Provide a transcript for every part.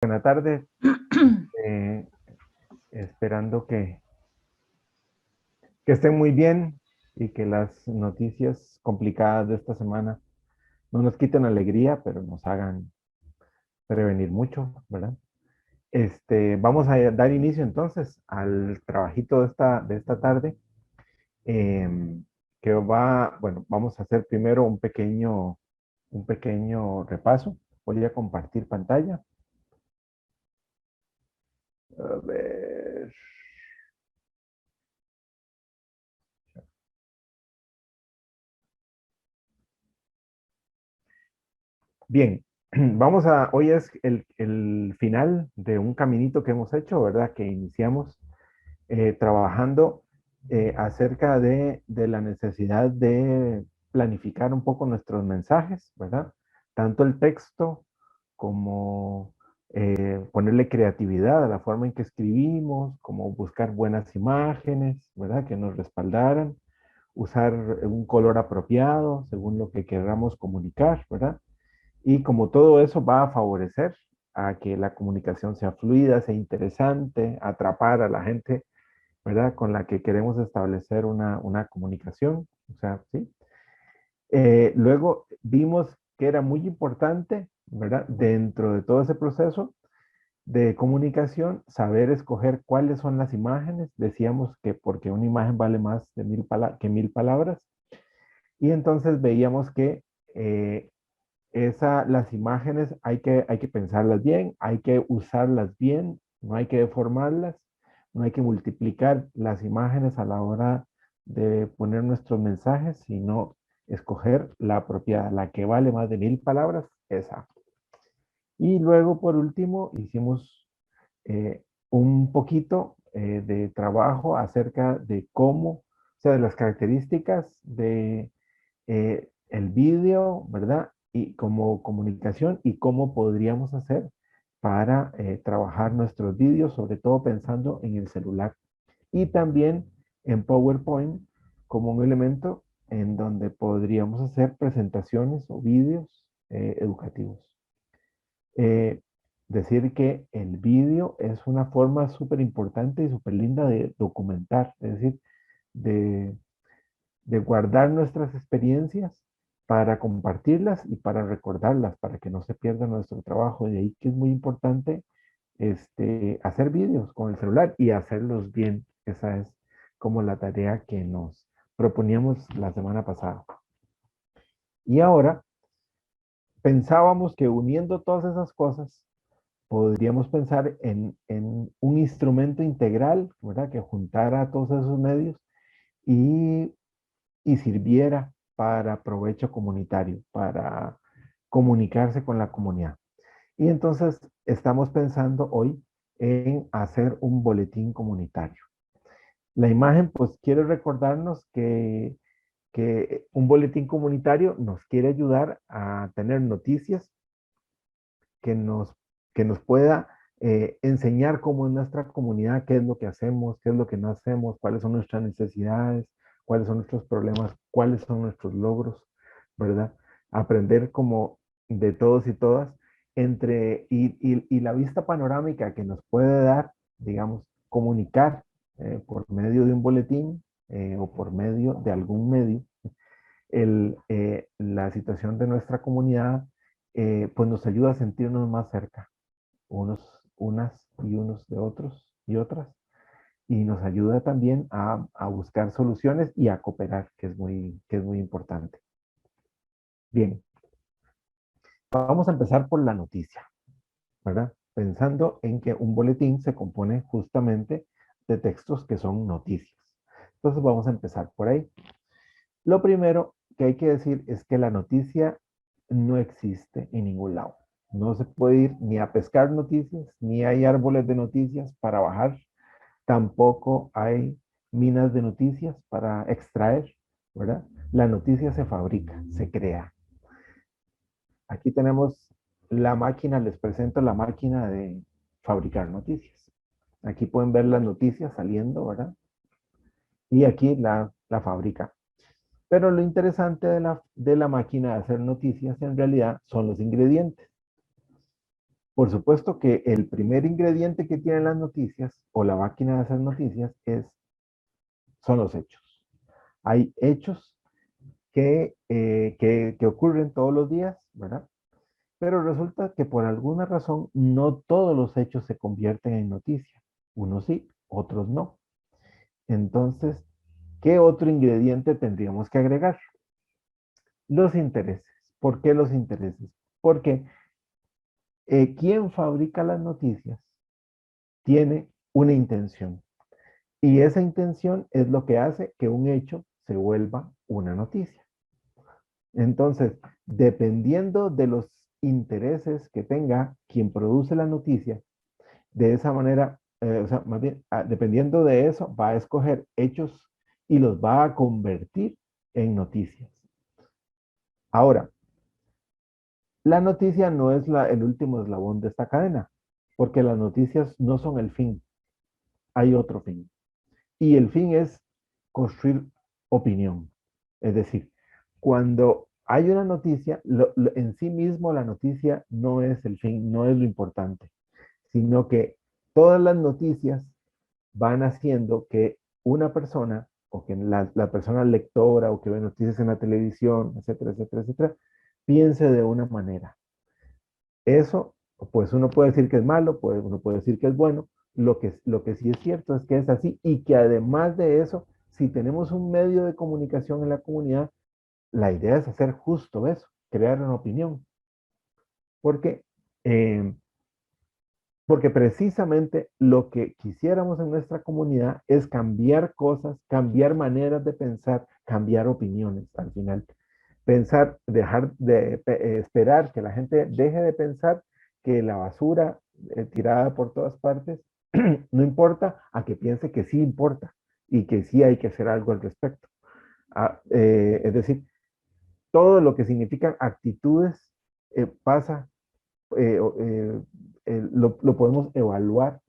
Buenas tardes. eh, Esperando que estén muy bien y que las noticias complicadas de esta semana no nos quiten alegría, pero nos hagan prevenir mucho, ¿verdad? Vamos a dar inicio entonces al trabajito de esta tarde, que bueno, vamos a hacer primero un pequeño repaso. Voy a compartir pantalla. A ver. Bien, hoy es el final de un caminito que hemos hecho, ¿verdad? Que iniciamos trabajando acerca de la necesidad de planificar un poco nuestros mensajes, ¿verdad? Tanto el texto como ponerle creatividad a la forma en que escribimos, como buscar buenas imágenes, ¿verdad? Que nos respaldaran, usar un color apropiado según lo que queramos comunicar, ¿verdad? Y como todo eso va a favorecer a que la comunicación sea fluida, sea interesante, atrapar a la gente, ¿verdad? Con la que queremos establecer una comunicación. O sea, ¿sí? Luego vimos que era muy importante, ¿verdad? Dentro de todo ese proceso de comunicación, saber escoger cuáles son las imágenes. Decíamos que porque una imagen vale más de que 1000 palabras. Y entonces veíamos que las imágenes hay que pensarlas bien, hay que usarlas bien, no hay que deformarlas, no hay que multiplicar las imágenes a la hora de poner nuestros mensajes, sino escoger la apropiada, la que vale más de 1000 palabras, esa. Y luego, por último, hicimos un poquito de trabajo acerca de cómo, o sea, de las características de el vídeo, ¿verdad? Y como comunicación y cómo podríamos hacer para trabajar nuestros vídeos, sobre todo pensando en el celular. Y también en PowerPoint como un elemento en donde podríamos hacer presentaciones o vídeos educativos. Eh, Decir que el vídeo es una forma súper importante y súper linda de documentar, es decir, de guardar nuestras experiencias para compartirlas y para recordarlas, para que no se pierda nuestro trabajo. De ahí que es muy importante hacer vídeos con el celular y hacerlos bien. Esa es como la tarea que nos proponíamos la semana pasada. Y ahora pensábamos que uniendo todas esas cosas, podríamos pensar en un instrumento integral, ¿verdad? Que juntara todos esos medios y sirviera para provecho comunitario, para comunicarse con la comunidad. Y entonces estamos pensando hoy en hacer un boletín comunitario. La imagen pues quiere recordarnos que un boletín comunitario nos quiere ayudar a tener noticias que nos pueda enseñar cómo en nuestra comunidad, qué es lo que hacemos, qué es lo que no hacemos, cuáles son nuestras necesidades, cuáles son nuestros problemas, cuáles son nuestros logros, ¿verdad? Aprender como de todos y todas y la vista panorámica que nos puede dar, digamos, comunicar por medio de un boletín o por medio de algún medio la situación de nuestra comunidad, pues nos ayuda a sentirnos más cerca, unas y unos de otros y otras, y nos ayuda también a buscar soluciones y a cooperar, que es muy importante. Bien, vamos a empezar por la noticia, ¿verdad? Pensando en que un boletín se compone justamente de textos que son noticias. Entonces vamos a empezar por ahí. Lo primero que hay que decir es que la noticia no existe en ningún lado. No se puede ir ni a pescar noticias, ni hay árboles de noticias para bajar, tampoco hay minas de noticias para extraer, ¿verdad? La noticia se fabrica, se crea. Aquí tenemos la máquina, les presento la máquina de fabricar noticias. Aquí pueden ver las noticias saliendo, ¿verdad? Y aquí la fábrica. Pero lo interesante de la máquina de hacer noticias en realidad son los ingredientes. Por supuesto que el primer ingrediente que tienen las noticias o la máquina de hacer noticias son los hechos. Hay hechos que ocurren todos los días, ¿verdad? Pero resulta que por alguna razón no todos los hechos se convierten en noticia. Unos sí, otros no. Entonces, ¿qué otro ingrediente tendríamos que agregar? Los intereses. ¿Por qué los intereses? Porque quien fabrica las noticias tiene una intención. Y esa intención es lo que hace que un hecho se vuelva una noticia. Entonces, dependiendo de los intereses que tenga quien produce la noticia, de esa manera, o sea, más bien, dependiendo de eso, va a escoger hechos y los va a convertir en noticias. Ahora, la noticia no es el último eslabón de esta cadena, porque las noticias no son el fin, hay otro fin. Y el fin es construir opinión. Es decir, cuando hay una noticia, en sí mismo la noticia no es el fin, no es lo importante, sino que todas las noticias van haciendo que una persona, o que la persona lectora, o que ve noticias en la televisión, etcétera, etcétera, etcétera, piense de una manera. Eso, pues uno puede decir que es malo, uno puede decir que es bueno. Lo que sí es cierto es que es así y que además de eso, si tenemos un medio de comunicación en la comunidad, la idea es hacer justo eso, crear una opinión. Porque, eh, porque precisamente lo que quisiéramos en nuestra comunidad es cambiar cosas, cambiar maneras de pensar, cambiar opiniones al final. Pensar, dejar de esperar que la gente deje de pensar que la basura tirada por todas partes no importa, a que piense que sí importa y que sí hay que hacer algo al respecto. Es decir, todo lo que significan actitudes pasa, lo podemos evaluar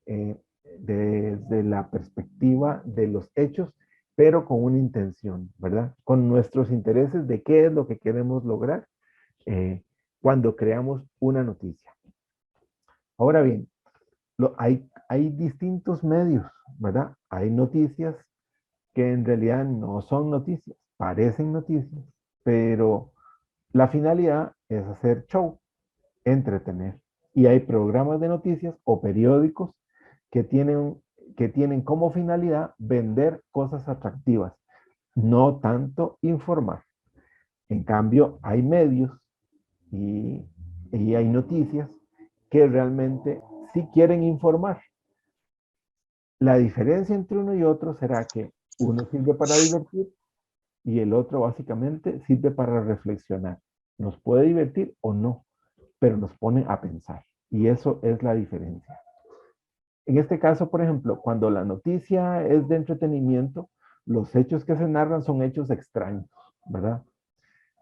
eh, desde la perspectiva de los hechos, pero con una intención, ¿verdad? Con nuestros intereses de qué es lo que queremos lograr eh, cuando creamos una noticia. Ahora bien, hay distintos medios, ¿verdad? Hay noticias que en realidad no son noticias, parecen noticias, pero la finalidad es hacer show, entretener. Y hay programas de noticias o periódicos que tienen, que tienen como finalidad vender cosas atractivas, no tanto informar. En cambio, hay medios y, y hay noticias que realmente sí quieren informar. La diferencia entre uno y otro será que uno sirve para divertir y el otro básicamente sirve para reflexionar. Nos puede divertir o no, pero nos pone a pensar. Y eso es la diferencia. En este caso, por ejemplo, cuando la noticia es de entretenimiento, los hechos que se narran son hechos extraños, ¿verdad?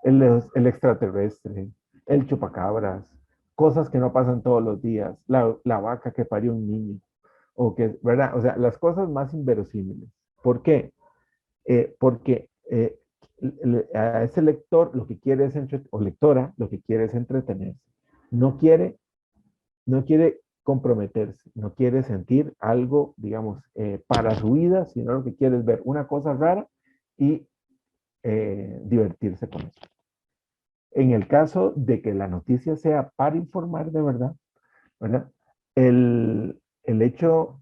El extraterrestre, el chupacabras, cosas que no pasan todos los días, la vaca que parió un niño, o que, ¿verdad? O sea, las cosas más inverosímiles. ¿Por qué? Porque a ese lector lo que quiere es, o lectora, lo que quiere es entretenerse. No quiere no quiere comprometerse, no quiere sentir algo, digamos, para su vida, sino lo que quiere es ver una cosa rara y divertirse con eso. En el caso de que la noticia sea para informar de verdad, ¿verdad? El hecho,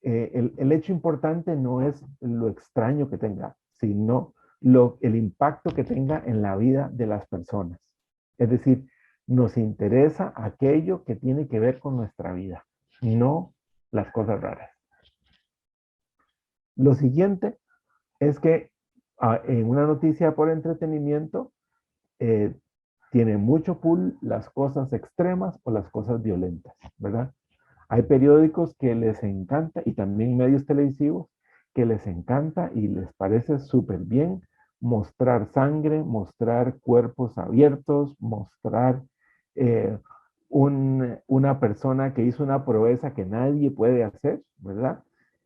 el hecho importante no es lo extraño que tenga, sino el impacto que tenga en la vida de las personas. Es decir, nos interesa aquello que tiene que ver con nuestra vida, no las cosas raras. Lo siguiente es que en una noticia por entretenimiento eh, tiene mucho pull las cosas extremas o las cosas violentas, ¿verdad? Hay periódicos que les encanta y también medios televisivos que les encanta y les parece súper bien mostrar sangre, mostrar cuerpos abiertos, mostrar eh, una persona que hizo una proeza que nadie puede hacer, ¿verdad?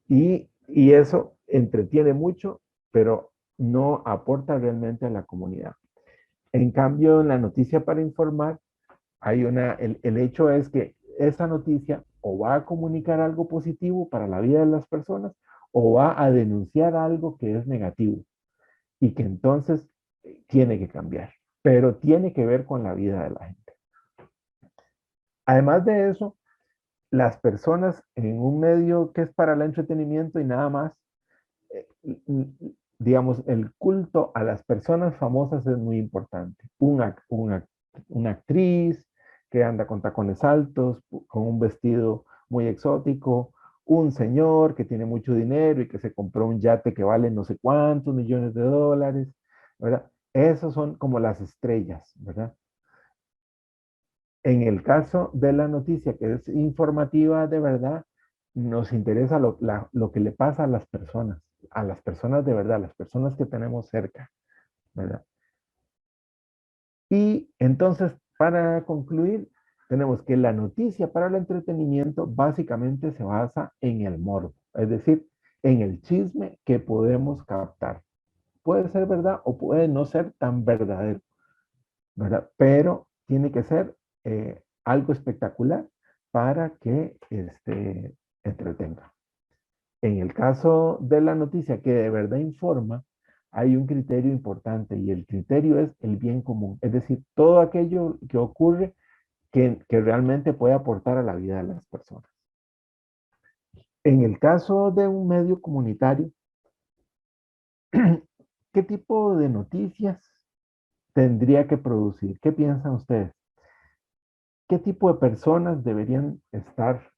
Y eso entretiene mucho, pero no aporta realmente a la comunidad. En cambio, en la noticia para informar, El hecho es que esa noticia o va a comunicar algo positivo para la vida de las personas o va a denunciar algo que es negativo y que entonces tiene que cambiar, pero tiene que ver con la vida de la gente. Además de eso, las personas en un medio que es para el entretenimiento y nada más, eh, digamos, el culto a las personas famosas es muy importante. Una actriz que anda con tacones altos, con un vestido muy exótico, un señor que tiene mucho dinero y que se compró un yate que vale no sé cuántos millones de dólares, ¿verdad? Esos son como las estrellas, ¿verdad? En el caso de la noticia que es informativa de verdad, nos interesa lo que le pasa a las personas de verdad, las personas que tenemos cerca, ¿verdad? Y entonces, para concluir, tenemos que la noticia para el entretenimiento básicamente se basa en el morbo, es decir, en el chisme que podemos captar. Puede ser verdad o puede no ser tan verdadero, ¿verdad? Pero tiene que ser algo espectacular para que entretenga. En el caso de la noticia que de verdad informa, hay un criterio importante y el criterio es el bien común, es decir, todo aquello que ocurre que realmente puede aportar a la vida de las personas. En el caso de un medio comunitario, ¿qué tipo de noticias tendría que producir? ¿Qué piensan ustedes? ¿Qué tipo de personas deberían estar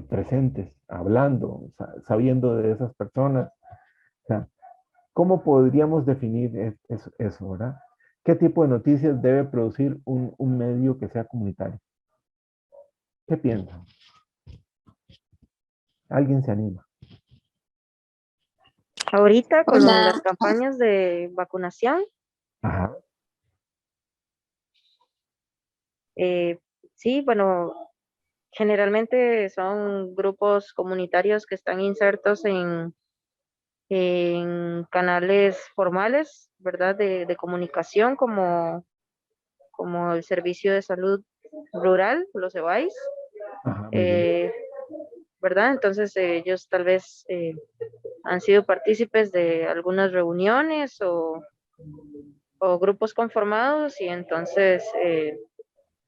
presentes, hablando, sabiendo de esas personas? O sea, ¿cómo podríamos definir eso, verdad? ¿Qué tipo de noticias debe producir un medio que sea comunitario? ¿Qué piensan? ¿Alguien se anima? Ahorita con las Hola, campañas de vacunación, Ajá. eh, sí, bueno, generalmente son grupos comunitarios que están insertos en canales formales, ¿verdad? De comunicación como el Servicio de Salud Rural, los EBAIS, Ajá, muy bien. eh, ¿verdad? Entonces ellos tal vez han sido partícipes de algunas reuniones o grupos conformados y entonces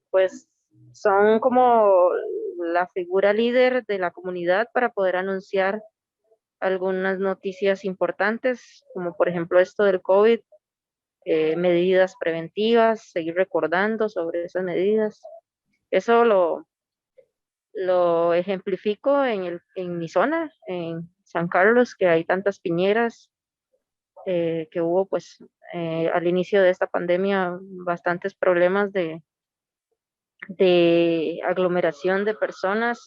pues son como la figura líder de la comunidad para poder anunciar algunas noticias importantes, como por ejemplo esto del COVID, medidas preventivas, seguir recordando sobre esas medidas. Eso lo ejemplifico en mi zona, en San Carlos, que hay tantas piñeras, que hubo pues al inicio de esta pandemia bastantes problemas de aglomeración de personas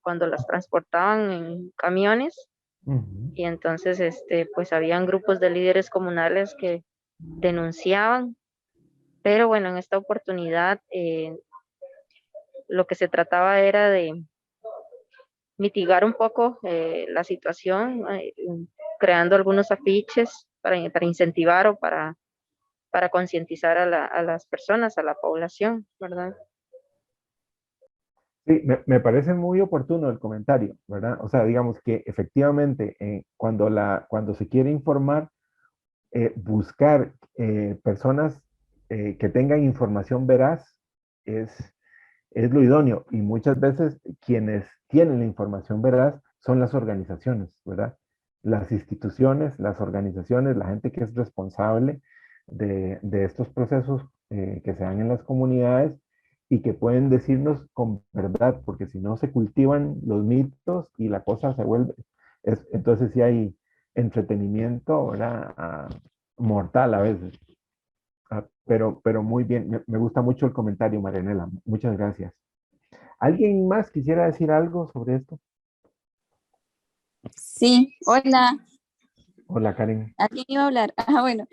cuando las transportaban en camiones Ujú. y entonces pues habían grupos de líderes comunales que denunciaban, pero bueno, en esta oportunidad lo que se trataba era de mitigar un poco la situación, creando algunos afiches para incentivar o para concientizar a las personas, a la población, ¿verdad? Sí, me parece muy oportuno el comentario, ¿verdad? O sea, digamos que efectivamente cuando se quiere informar, buscar personas que tengan información veraz es, es lo idóneo. Y muchas veces quienes tienen la información veraz son las organizaciones, ¿verdad? Las instituciones, las organizaciones, la gente que es responsable de estos procesos que se dan en las comunidades y que pueden decirnos con verdad, porque si no se cultivan los mitos y la cosa se vuelve, entonces sí hay entretenimiento, ¿verdad? Mortal a veces. Pero muy bien, me gusta mucho el comentario, Marianela. Muchas gracias. ¿Alguien más quisiera decir algo sobre esto? sí, hola, Hola, Karen. ¿alguien iba a hablar? Bueno,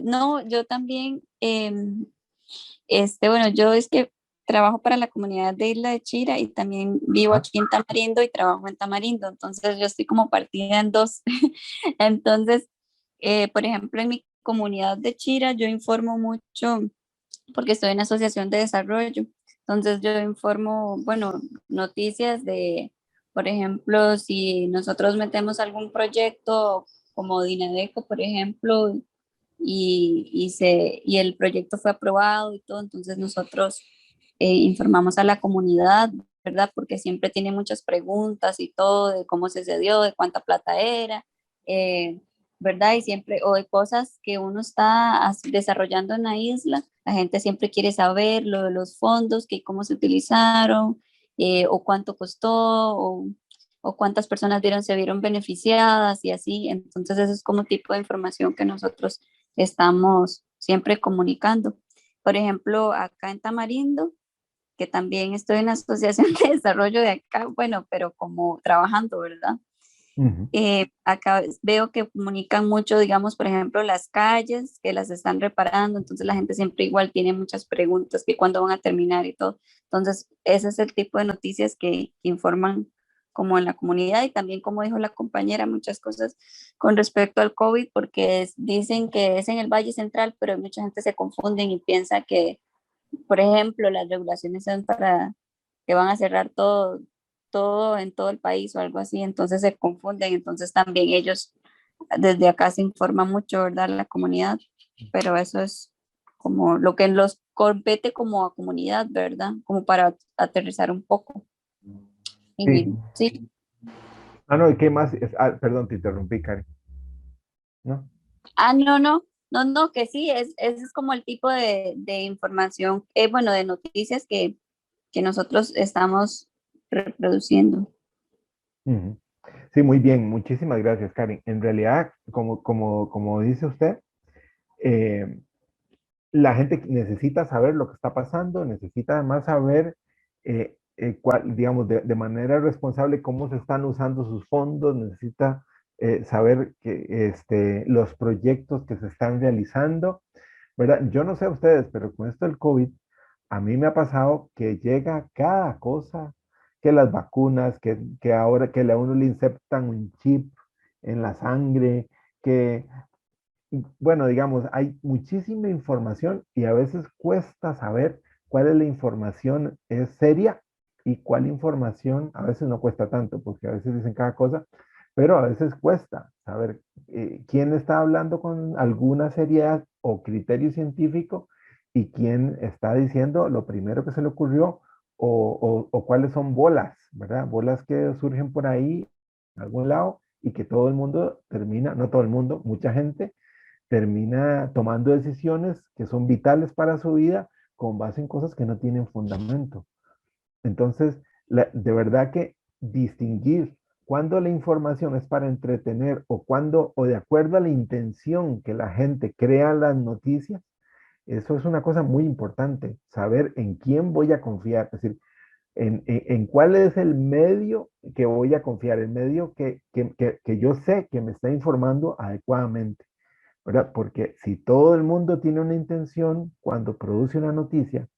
no, yo también, bueno, yo es que trabajo para la comunidad de Isla de Chira y también vivo Ah, aquí en Tamarindo y trabajo en Tamarindo, entonces yo estoy como partida en dos. Entonces, por ejemplo, en mi comunidad de Chira yo informo mucho porque estoy en asociación de desarrollo. Entonces yo informo, bueno, noticias de, por ejemplo, si nosotros metemos algún proyecto como Dinadeco, por ejemplo, y el proyecto fue aprobado y todo, entonces nosotros informamos a la comunidad, ¿verdad? Porque siempre tiene muchas preguntas y todo de cómo se dio, de cuánta plata era, eh, ¿verdad? Y siempre, o de cosas que uno está desarrollando en la isla, la gente siempre quiere saber lo de los fondos, que cómo se utilizaron, o cuánto costó, o cuántas personas se vieron beneficiadas y así. Entonces, eso es como tipo de información que nosotros estamos siempre comunicando. Por ejemplo, acá en Tamarindo, que también estoy en la Asociación de Desarrollo de acá, bueno, pero como trabajando, ¿verdad? Ujú. Acá veo que comunican mucho, digamos, por ejemplo, las calles, que las están reparando, entonces la gente siempre igual tiene muchas preguntas, que cuándo van a terminar y todo. Entonces, ese es el tipo de noticias que informan como en la comunidad y también, como dijo la compañera, muchas cosas con respecto al COVID, porque dicen que es en el Valle Central, pero mucha gente se confunde y piensa que, por ejemplo, las regulaciones son para que van a cerrar todo en todo el país o algo así, entonces se confunden, entonces también ellos desde acá se informan mucho, ¿verdad? La comunidad, pero eso es como lo que los compete como a comunidad, ¿verdad? Como para aterrizar un poco. Sí. Y, sí. Ah, no, ¿y qué más? Perdón, te interrumpí, Karen. ¿No? No, que sí, ese es como el tipo de información, bueno, de noticias que nosotros estamos reproduciendo. Ujú. Sí, muy bien. Muchísimas gracias, Karen. En realidad, como dice usted, eh, la gente necesita saber lo que está pasando, necesita además saber, digamos, de manera responsable cómo se están usando sus fondos, necesita saber que, los proyectos que se están realizando, ¿verdad? Yo no sé a ustedes, pero con esto del COVID, a mí me ha pasado que llega cada cosa, que las vacunas, que ahora que a uno le insertan un chip en la sangre, que bueno, digamos, hay muchísima información y a veces cuesta saber cuál es la información es seria y cuál información a veces no cuesta tanto, porque a veces dicen cada cosa, pero a veces cuesta saber quién está hablando con alguna seriedad o criterio científico y quién está diciendo lo primero que se le ocurrió o cuáles son bolas, ¿verdad? Bolas que surgen por ahí, en algún lado, y que todo el mundo termina, no todo el mundo, mucha gente termina tomando decisiones que son vitales para su vida con base en cosas que no tienen fundamento. Entonces, de verdad que distinguir cuando la información es para entretener o cuando, o de acuerdo a la intención que la gente crea las noticias, eso es una cosa muy importante, saber en quién voy a confiar, es decir, en cuál es el medio que voy a confiar, el medio que yo sé que me está informando adecuadamente. ¿Verdad? Porque si todo el mundo tiene una intención cuando produce una noticia,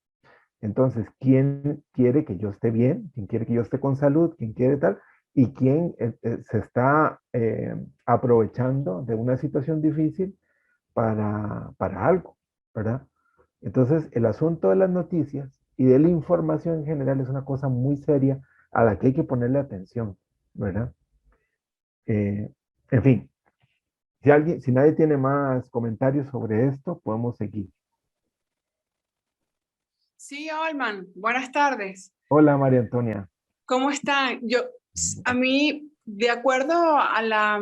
entonces, ¿quién quiere que yo esté bien? ¿Quién quiere que yo esté con salud? ¿Quién quiere tal? ¿Y quién se está aprovechando de una situación difícil para algo? ¿Verdad? Entonces, el asunto de las noticias y de la información en general es una cosa muy seria a la que hay que ponerle atención, ¿verdad? Eh, en fin, si nadie tiene más comentarios sobre esto, podemos seguir. Sí, Olman, buenas tardes. Hola, María Antonia. ¿Cómo están? A mí, de acuerdo a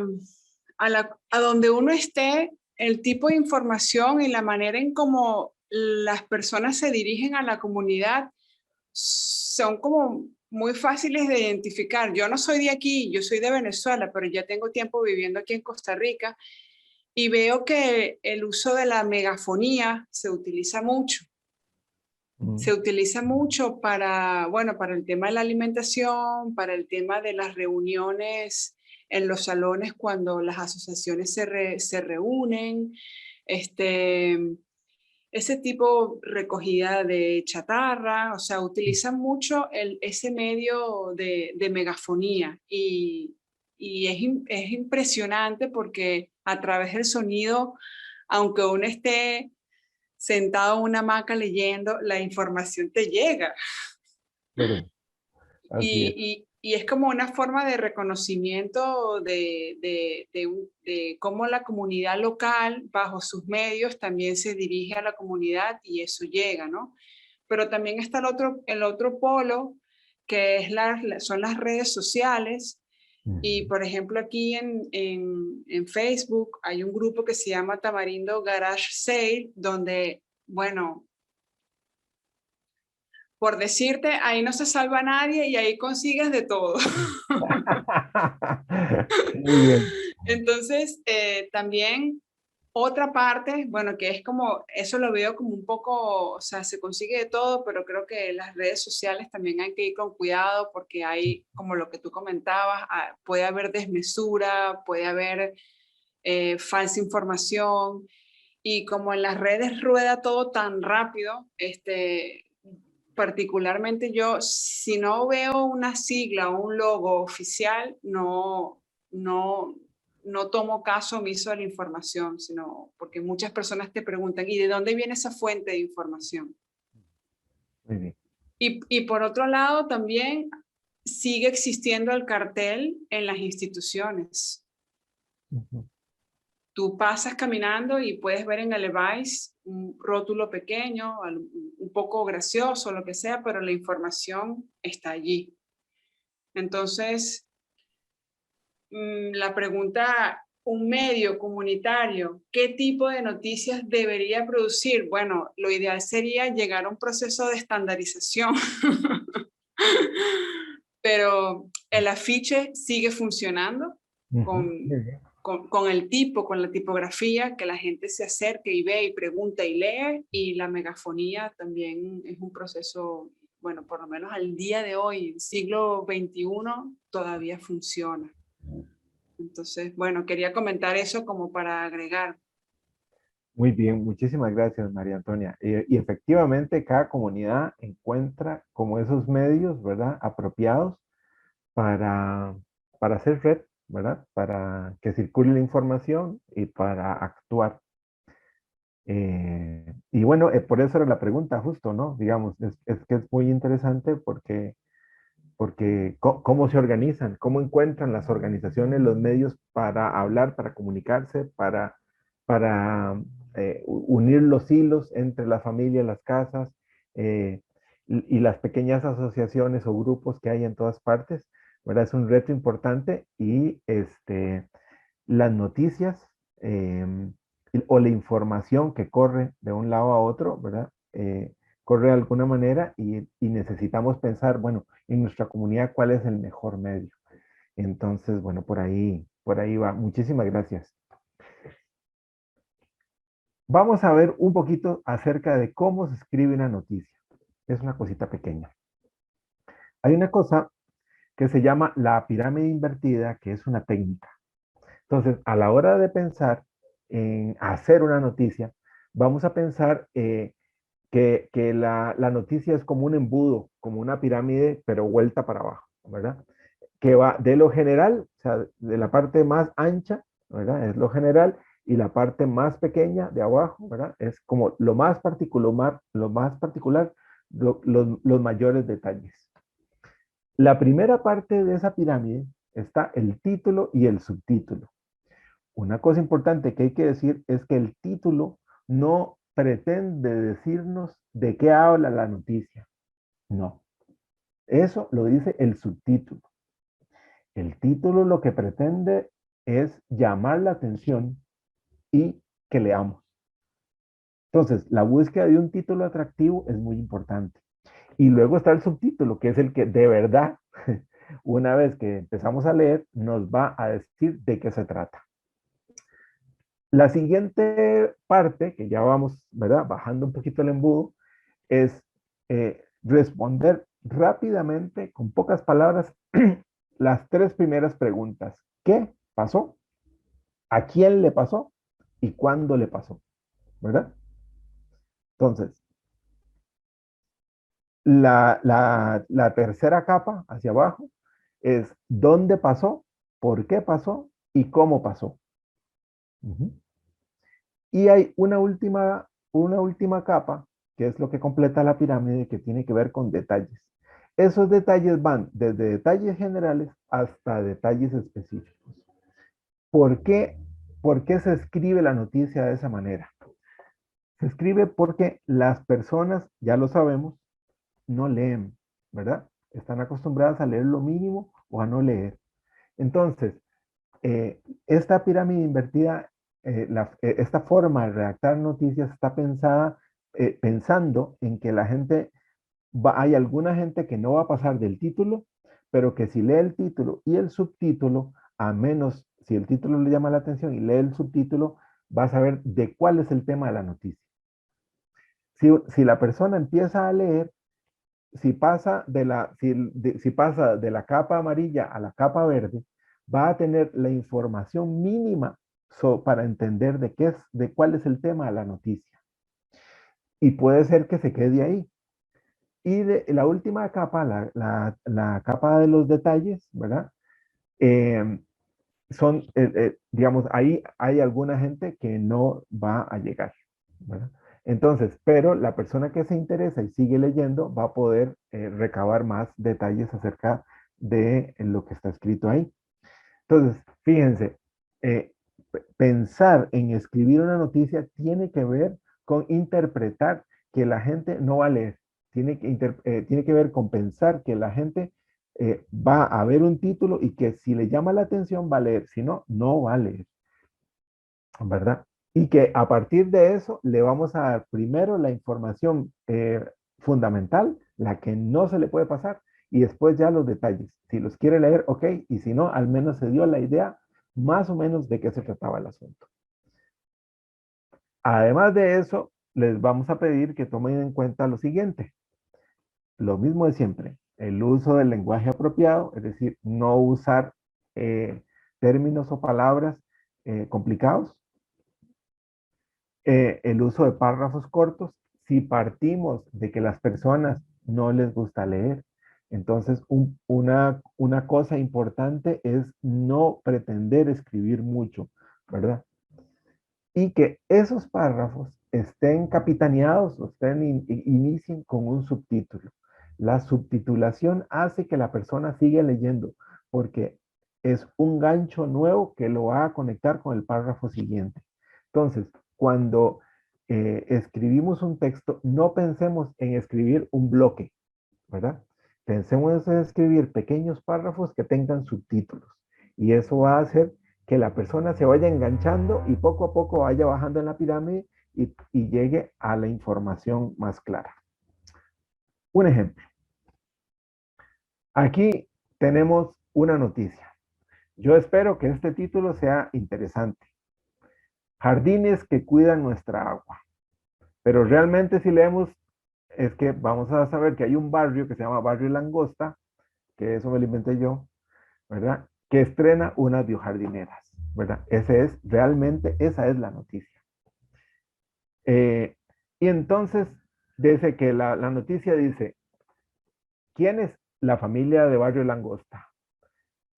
donde uno esté, el tipo de información y la manera en cómo las personas se dirigen a la comunidad son como muy fáciles de identificar. Yo no soy de aquí, yo soy de Venezuela, pero ya tengo tiempo viviendo aquí en Costa Rica y veo que el uso de la megafonía se utiliza mucho. Se utiliza mucho para, bueno, para el tema de la alimentación, para el tema de las reuniones en los salones cuando las asociaciones se reúnen, ese tipo recogida de chatarra, o sea, utilizan mucho ese medio de megafonía y es impresionante porque a través del sonido, aunque uno esté sentado en una hamaca leyendo, la información te llega. Pero, así es. Y es como una forma de reconocimiento de cómo la comunidad local, bajo sus medios, también se dirige a la comunidad y eso llega, ¿no? Pero también está el otro polo, que es son las redes sociales. Y, por ejemplo, aquí en Facebook hay un grupo que se llama Tamarindo Garage Sale, donde, bueno, por decirte, ahí no se salva nadie y ahí consigues de todo. Muy bien. Entonces, también otra parte, bueno, que es como, eso lo veo como un poco, o sea, se consigue de todo, pero creo que las redes sociales también hay que ir con cuidado porque hay, como lo que tú comentabas, puede haber desmesura, puede haber falsa información y como en las redes rueda todo tan rápido, particularmente yo, si no veo una sigla o un logo oficial, no tomo caso omiso de la información, sino porque muchas personas te preguntan, ¿y de dónde viene esa fuente de información? Muy bien. Y por otro lado, también sigue existiendo el cartel en las instituciones. Tú pasas caminando y puedes ver en el Levi's un rótulo pequeño, un poco gracioso, lo que sea, pero la información está allí. Entonces, la pregunta, un medio comunitario, ¿qué tipo de noticias debería producir? Bueno, lo ideal sería llegar a un proceso de estandarización, pero el afiche sigue funcionando con el tipo, con la tipografía, que la gente se acerque y ve y pregunta y lee, y la megafonía también es un proceso, bueno, por lo menos al día de hoy, siglo XXI, todavía funciona. Entonces, bueno, quería comentar eso como para agregar. Muy bien, muchísimas gracias, María Antonia. Y efectivamente, cada comunidad encuentra como esos medios, ¿verdad? Apropiados para, para hacer red, ¿verdad? Para que circule la información y para actuar. Y bueno, por eso era la pregunta justo, ¿no? Digamos, es que es muy interesante porque cómo se organizan, cómo encuentran las organizaciones los medios para hablar, para comunicarse, para unir los hilos entre la familia, las casas y las pequeñas asociaciones o grupos que hay en todas partes, ¿verdad? Es un reto importante y las noticias o la información que corre de un lado a otro, ¿verdad? Corre de alguna manera y necesitamos pensar, bueno, en nuestra comunidad, ¿cuál es el mejor medio? Entonces, bueno, por ahí va. Muchísimas gracias. Vamos a ver un poquito acerca de cómo se escribe una noticia. Es una cosita pequeña. Hay una cosa que se llama la pirámide invertida, que es una técnica. Entonces, a la hora de pensar en hacer una noticia, vamos a pensar que la noticia es como un embudo, como una pirámide, pero vuelta para abajo, ¿verdad? Que va de lo general, o sea, de la parte más ancha, ¿verdad? Es lo general, y la parte más pequeña de abajo, ¿verdad? Es como lo más particular, los mayores detalles. La primera parte de esa pirámide está el título y el subtítulo. Una cosa importante que hay que decir es que el título no pretende decirnos de qué habla la noticia. No. Eso lo dice el subtítulo. El título lo que pretende es llamar la atención y que leamos. Entonces, la búsqueda de un título atractivo es muy importante. Y luego está el subtítulo, que es el que de verdad, una vez que empezamos a leer, nos va a decir de qué se trata. La siguiente parte, que ya vamos, ¿verdad? Bajando un poquito el embudo, es responder rápidamente, con pocas palabras, las tres primeras preguntas. ¿Qué pasó? ¿A quién le pasó? ¿Y cuándo le pasó? ¿Verdad? Entonces, la tercera capa hacia abajo es dónde pasó, por qué pasó y cómo pasó. Y hay una última una última capa, que es lo que completa la pirámide, que tiene que ver con detalles. Esos detalles van desde detalles generales hasta detalles específicos. ¿Por qué, ¿Por qué se escribe la noticia de esa manera? Se escribe porque las personas, ya lo sabemos, no leen, ¿verdad? Están acostumbradas a leer lo mínimo o a no leer. Entonces, esta pirámide invertida, esta forma de redactar noticias está pensando en que la gente, hay alguna gente que no va a pasar del título, pero que si lee el título y el subtítulo, a menos si el título le llama la atención y lee el subtítulo, va a saber de cuál es el tema de la noticia. Si la persona empieza a leer, si pasa de la capa amarilla a la capa verde, va a tener la información mínima para entender de cuál es el tema de la noticia. Y puede ser que se quede ahí. Y la última capa, la capa de los detalles, ¿verdad? Digamos, ahí hay alguna gente que no va a llegar, ¿verdad? Entonces, pero la persona que se interesa y sigue leyendo va a poder recabar más detalles acerca de lo que está escrito ahí. Entonces, fíjense, eh, pensar en escribir una noticia tiene que ver con interpretar que la gente no va a leer. Tiene que ver con pensar que la gente va a ver un título y que si le llama la atención va a leer, si no, no va a leer, ¿verdad? Y que a partir de eso le vamos a dar primero la información fundamental, la que no se le puede pasar, y después ya los detalles. Si los quiere leer, ok, y si no, al menos se dio la idea más o menos de qué se trataba el asunto. Además de eso, les vamos a pedir que tomen en cuenta lo siguiente. Lo mismo de siempre, el uso del lenguaje apropiado, es decir, no usar términos o palabras complicados. El uso de párrafos cortos, si partimos de que las personas no les gusta leer, entonces una cosa importante es no pretender escribir mucho, ¿verdad? Y que esos párrafos estén capitaneados o inicien con un subtítulo. La subtitulación hace que la persona siga leyendo porque es un gancho nuevo que lo va a conectar con el párrafo siguiente. Entonces, cuando escribimos un texto, no pensemos en escribir un bloque, ¿verdad? Pensemos en escribir pequeños párrafos que tengan subtítulos. Y eso va a hacer que la persona se vaya enganchando y poco a poco vaya bajando en la pirámide y llegue a la información más clara. Un ejemplo. Aquí tenemos una noticia. Yo espero que este título sea interesante. Jardines que cuidan nuestra agua. Pero realmente si leemos es que vamos a saber que hay un barrio que se llama Barrio Langosta, que eso me lo inventé yo, ¿verdad? Que estrena unas biojardineras, ¿verdad? Realmente esa es la noticia. Y entonces, desde que la noticia dice, ¿quién es la familia de Barrio Langosta?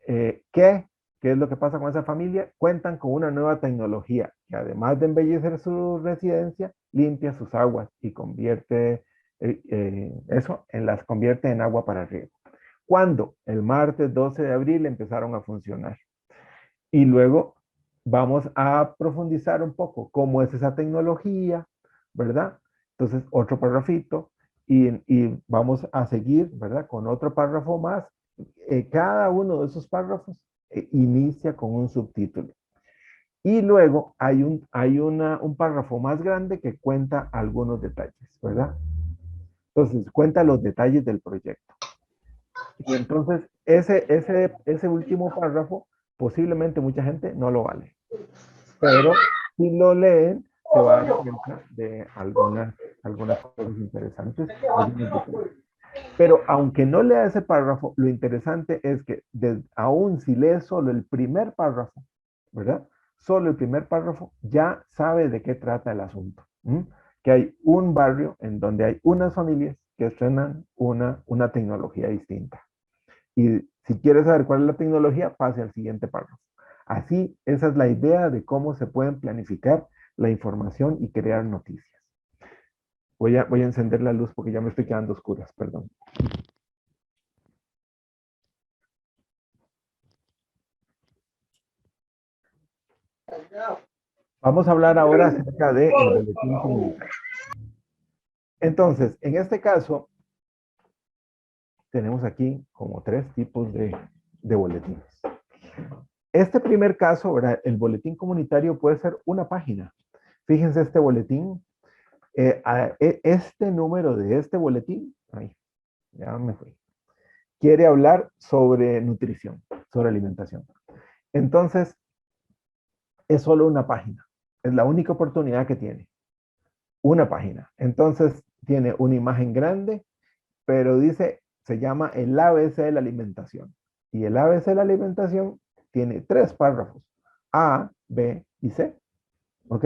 ¿Qué es lo que pasa con esa familia? Cuentan con una nueva tecnología que además de embellecer su residencia, limpia sus aguas y convierte las convierte en agua para riego. ¿Cuándo? El martes 12 de abril empezaron a funcionar. Y luego vamos a profundizar un poco cómo es esa tecnología, ¿verdad? Entonces, otro párrafito y vamos a seguir, ¿verdad? Con otro párrafo más. Cada uno de esos párrafos inicia con un subtítulo. Y luego hay un párrafo más grande que cuenta algunos detalles, ¿verdad? Entonces, cuenta los detalles del proyecto. Y entonces, ese último párrafo, posiblemente mucha gente no lo vale. Pero si lo leen, se va a dar cuenta de algunas cosas interesantes. Pero aunque no lea ese párrafo, lo interesante es que aún si lee solo el primer párrafo, ¿verdad? Solo el primer párrafo, ya sabe de qué trata el asunto. Que hay un barrio en donde hay unas familias que estrenan una tecnología distinta. Y si quieres saber cuál es la tecnología, pase al siguiente párrafo. Así, esa es la idea de cómo se pueden planificar la información y crear noticias. Voy a encender la luz porque ya me estoy quedando oscuras, perdón. Vamos a hablar ahora acerca del boletín comunitario. Entonces, en este caso, tenemos aquí como 3 tipos de boletines. Este primer caso, ¿verdad? El boletín comunitario puede ser una página. Fíjense este boletín. Este número de este boletín, ay, ya me fui, quiere hablar sobre nutrición, sobre alimentación. Entonces, es solo una página. Es la única oportunidad que tiene. Una página. Entonces, tiene una imagen grande, pero dice, se llama el ABC de la alimentación. Y el ABC de la alimentación tiene 3 párrafos. A, B y C. ¿Ok?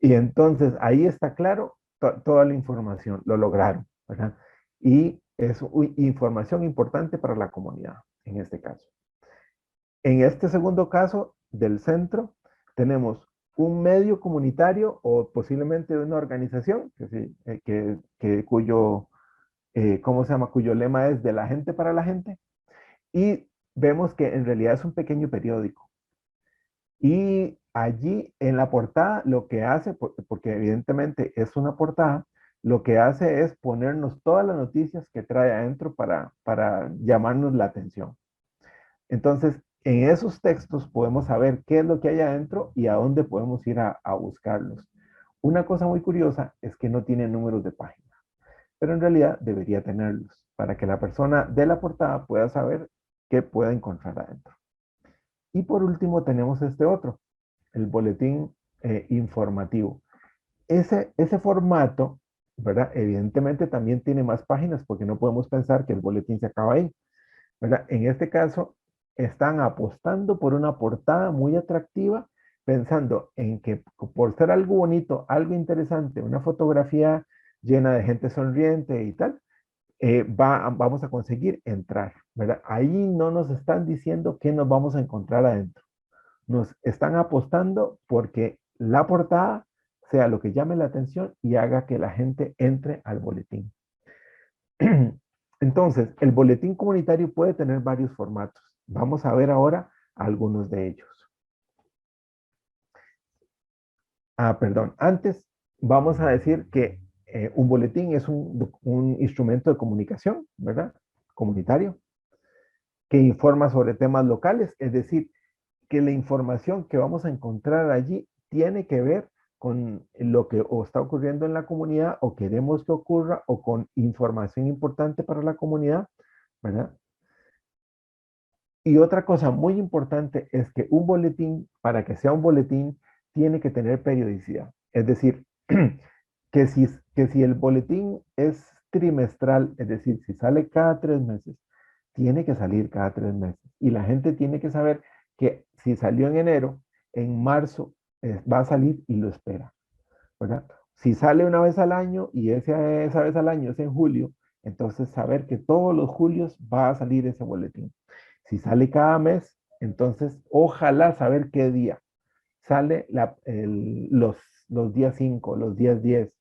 Y entonces ahí está claro toda la información. Lo lograron, ¿verdad? Y es información importante para la comunidad, en este caso. En este segundo caso del centro, tenemos un medio comunitario o posiblemente una organización cuyo, ¿cómo se llama? Cuyo lema es de la gente para la gente. Y vemos que en realidad es un pequeño periódico. Y allí en la portada lo que hace, porque evidentemente es una portada, lo que hace es ponernos todas las noticias que trae adentro para llamarnos la atención. Entonces, en esos textos podemos saber qué es lo que hay adentro y a dónde podemos ir a buscarlos. Una cosa muy curiosa es que no tiene números de página, pero en realidad debería tenerlos para que la persona de la portada pueda saber qué puede encontrar adentro. Y por último tenemos este otro, el boletín informativo. Ese formato, ¿verdad? Evidentemente también tiene más páginas porque no podemos pensar que el boletín se acaba ahí, ¿verdad? En este caso, están apostando por una portada muy atractiva, pensando en que por ser algo bonito, algo interesante, una fotografía llena de gente sonriente y tal, vamos a conseguir entrar, ¿verdad? Ahí no nos están diciendo qué nos vamos a encontrar adentro. Nos están apostando porque la portada sea lo que llame la atención y haga que la gente entre al boletín. Entonces, el boletín comunitario puede tener varios formatos. Vamos a ver ahora algunos de ellos. Perdón. Antes vamos a decir que un boletín es un instrumento de comunicación, ¿verdad? Comunitario, que informa sobre temas locales, es decir, que la información que vamos a encontrar allí tiene que ver con lo que o está ocurriendo en la comunidad o queremos que ocurra o con información importante para la comunidad, ¿verdad? Y otra cosa muy importante es que un boletín, para que sea un boletín, tiene que tener periodicidad. Es decir, que si el boletín es trimestral, es decir, si sale cada 3 meses, tiene que salir cada 3 meses. Y la gente tiene que saber que si salió en enero, en marzo va a salir y lo espera, ¿verdad? Si sale una vez al año y esa vez al año es en julio, entonces saber que todos los julios va a salir ese boletín. Si sale cada mes, entonces ojalá saber qué día. Sale los días 5, los días 10,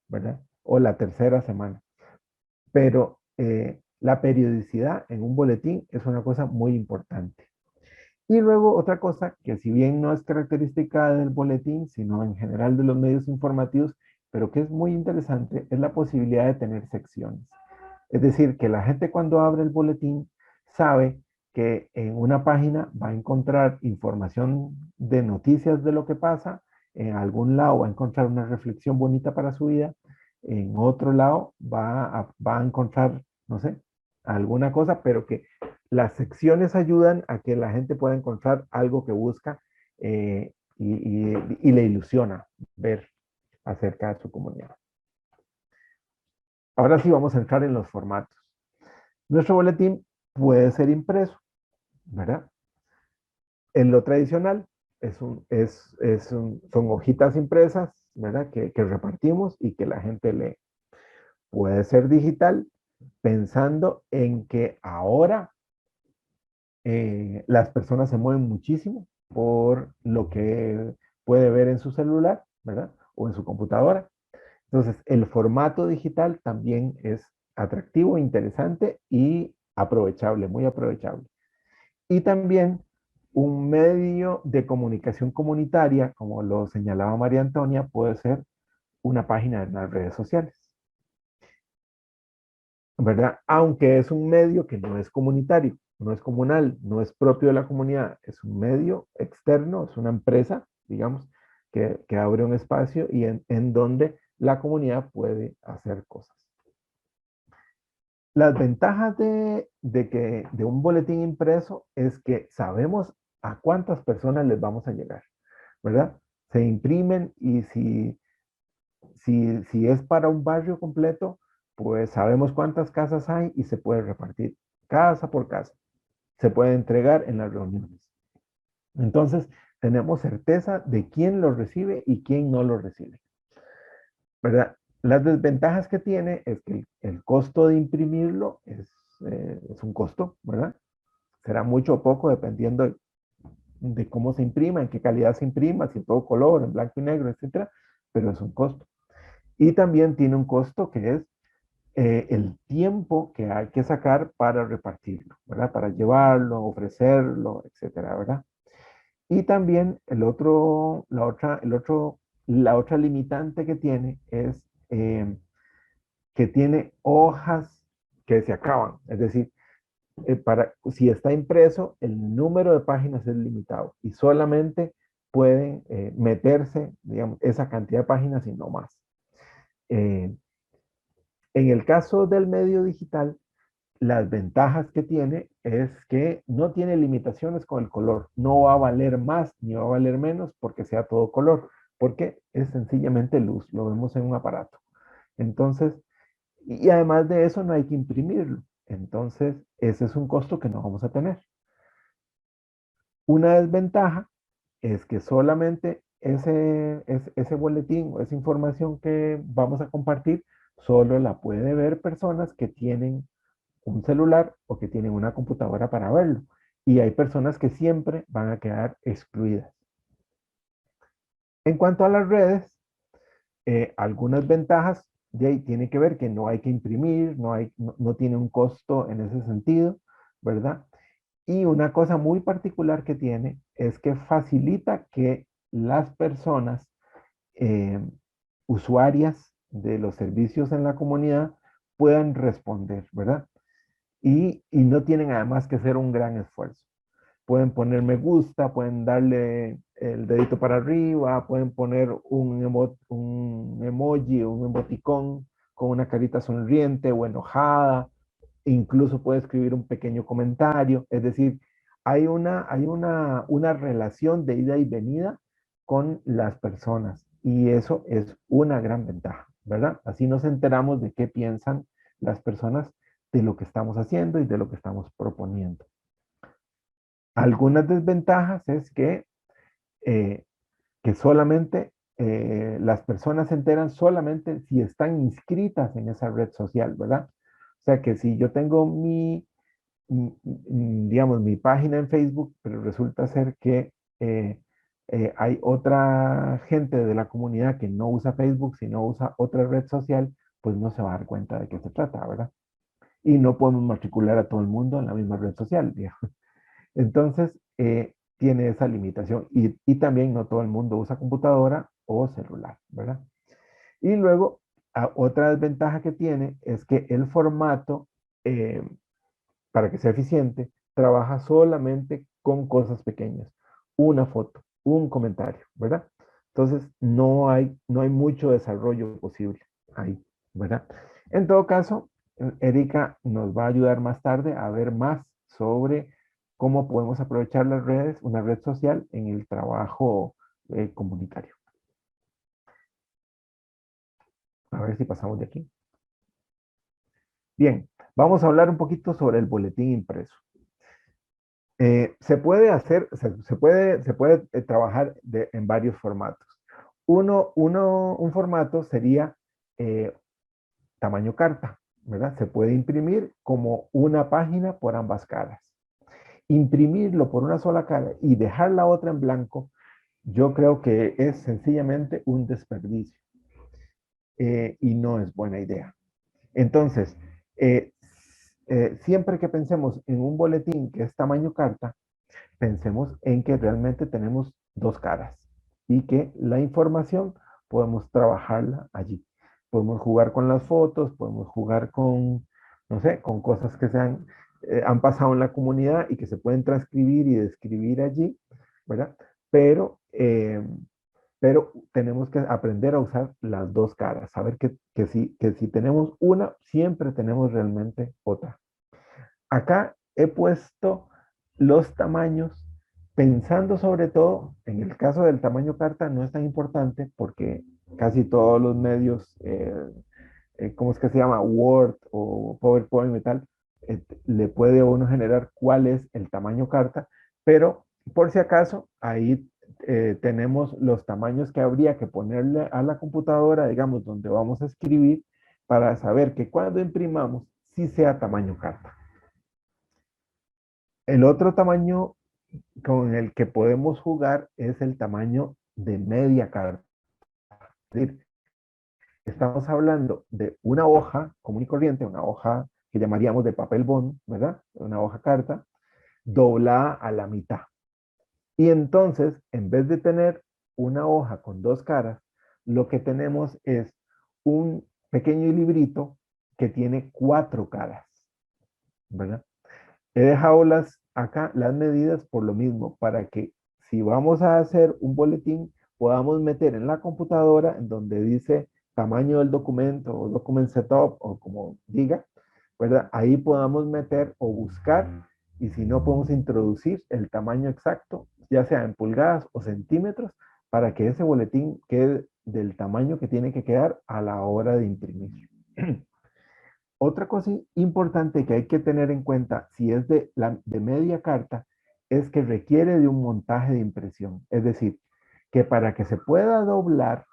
¿verdad? O la tercera semana. Pero la periodicidad en un boletín es una cosa muy importante. Y luego otra cosa que si bien no es característica del boletín, sino en general de los medios informativos, pero que es muy interesante, es la posibilidad de tener secciones. Es decir, que la gente cuando abre el boletín sabe que en una página va a encontrar información de noticias de lo que pasa, en algún lado va a encontrar una reflexión bonita para su vida, en otro lado va a encontrar, no sé, alguna cosa, pero que las secciones ayudan a que la gente pueda encontrar algo que busca y le ilusiona ver acerca de su comunidad. Ahora sí vamos a entrar en los formatos. Nuestro boletín puede ser impreso, ¿verdad? En lo tradicional son hojitas impresas, ¿verdad? Que repartimos y que la gente lee. Puede ser digital, pensando en que ahora las personas se mueven muchísimo por lo que puede ver en su celular, ¿verdad? O en su computadora. Entonces, el formato digital también es atractivo, interesante y aprovechable, muy aprovechable. Y también un medio de comunicación comunitaria, como lo señalaba María Antonia, puede ser una página en las redes sociales, ¿verdad? Aunque es un medio que no es comunitario, no es comunal, no es propio de la comunidad, es un medio externo, es una empresa, digamos, que abre un espacio y en donde la comunidad puede hacer cosas. Las ventajas de un boletín impreso es que sabemos a cuántas personas les vamos a llegar, ¿verdad? Se imprimen y si es para un barrio completo, pues sabemos cuántas casas hay y se puede repartir casa por casa. Se puede entregar en las reuniones. Entonces, tenemos certeza de quién lo recibe y quién no lo recibe, ¿verdad? Las desventajas que tiene es que el costo de imprimirlo es un costo, ¿verdad? Será mucho o poco dependiendo de cómo se imprima, en qué calidad se imprima, si en todo color, en blanco y negro, etcétera, pero es un costo. Y también tiene un costo que es el tiempo que hay que sacar para repartirlo, ¿verdad? Para llevarlo, ofrecerlo, etcétera, ¿verdad? Y también la otra limitante que tiene es que tiene hojas que se acaban. Es decir, si está impreso, el número de páginas es limitado y solamente pueden meterse, digamos, esa cantidad de páginas y no más. En el caso del medio digital, las ventajas que tiene es que no tiene limitaciones con el color. No va a valer más ni va a valer menos porque sea todo color, porque es sencillamente luz, lo vemos en un aparato. Entonces, y además de eso no hay que imprimirlo. Entonces, ese es un costo que no vamos a tener. Una desventaja es que solamente ese boletín o esa información que vamos a compartir solo la puede ver personas que tienen un celular o que tienen una computadora para verlo. Y hay personas que siempre van a quedar excluidas. En cuanto a las redes, algunas ventajas de ahí tiene que ver que no hay que imprimir, no tiene un costo en ese sentido, ¿verdad? Y una cosa muy particular que tiene es que facilita que las personas usuarias de los servicios en la comunidad puedan responder, ¿verdad? Y no tienen además que hacer un gran esfuerzo. Pueden poner me gusta, pueden darle el dedito para arriba, pueden poner un emoji, un emoticón con una carita sonriente o enojada, incluso puede escribir un pequeño comentario, es decir, hay una relación de ida y venida con las personas y eso es una gran ventaja, ¿verdad? Así nos enteramos de qué piensan las personas de lo que estamos haciendo y de lo que estamos proponiendo. Algunas desventajas es eh, que solamente las personas se enteran solamente si están inscritas en esa red social, ¿verdad? O sea que si yo tengo digamos, mi página en Facebook, pero resulta ser que hay otra gente de la comunidad que no usa Facebook, sino usa otra red social, pues no se va a dar cuenta de qué se trata, ¿verdad? Y no podemos matricular a todo el mundo en la misma red social, digamos. Entonces, tiene esa limitación y también no todo el mundo usa computadora o celular, ¿verdad? Y luego, otra desventaja que tiene es que el formato, eh, para que sea eficiente, trabaja solamente con cosas pequeñas. Una foto, un comentario, ¿verdad? Entonces, no hay mucho desarrollo posible ahí, ¿verdad? En todo caso, Erika nos va a ayudar más tarde a ver más sobre cómo podemos aprovechar las redes, una red social en el trabajo comunitario. A ver si pasamos de aquí. Bien, vamos a hablar un poquito sobre el boletín impreso. Se puede hacer, se puede trabajar en varios formatos. Un formato sería tamaño carta, ¿verdad? Se puede imprimir como una página por ambas caras. Imprimirlo por una sola cara y dejar la otra en blanco, yo creo que es sencillamente un desperdicio. y no es buena idea. Entonces, siempre que pensemos en un boletín que es tamaño carta, pensemos en que realmente tenemos dos caras y que la información podemos trabajarla allí. Podemos jugar con las fotos, podemos jugar con, no sé, con cosas que han pasado en la comunidad y que se pueden transcribir y describir allí, ¿verdad? Pero tenemos que aprender a usar las dos caras, saber que si tenemos una, siempre tenemos realmente otra. Acá he puesto los tamaños pensando sobre todo, en el caso del tamaño carta no es tan importante porque casi todos los medios, ¿cómo es que se llama? Word o PowerPoint y tal, le puede a uno generar cuál es el tamaño carta, pero por si acaso ahí tenemos los tamaños que habría que ponerle a la computadora, digamos, donde vamos a escribir para saber que cuando imprimamos sí sea tamaño carta. El otro tamaño con el que podemos jugar es el tamaño de media carta. Es decir, estamos hablando de una hoja común y corriente, una hoja que llamaríamos de papel bond, ¿verdad? Una hoja carta, doblada a la mitad. Y entonces, en vez de tener una hoja con dos caras, lo que tenemos es un pequeño librito que tiene 4 caras, ¿verdad? He dejado acá las medidas por lo mismo, para que si vamos a hacer un boletín, podamos meter en la computadora, en donde dice tamaño del documento o document setup o como diga, ¿verdad? Ahí podamos meter o buscar, y si no podemos introducir el tamaño exacto, ya sea en pulgadas o centímetros, para que ese boletín quede del tamaño que tiene que quedar a la hora de imprimir. Otra cosa importante que hay que tener en cuenta si es de media carta es que requiere de un montaje de impresión. Es decir, que para que se pueda doblar,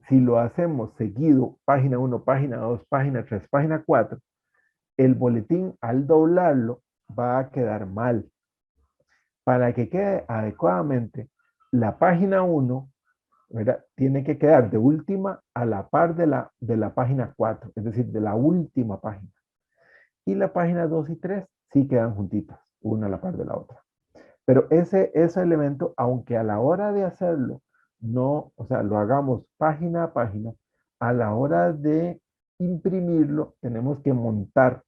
si lo hacemos seguido, página 1, página 2, página 3, página 4, el boletín al doblarlo va a quedar mal. Para que quede adecuadamente, la página 1, ¿verdad? Tiene que quedar de última a la par de la página 4, es decir, de la última página. Y la página 2 y 3 sí quedan juntitas, una a la par de la otra. Pero ese elemento, aunque a la hora de hacerlo, no, o sea, lo hagamos página a página, a la hora de imprimirlo, tenemos que montar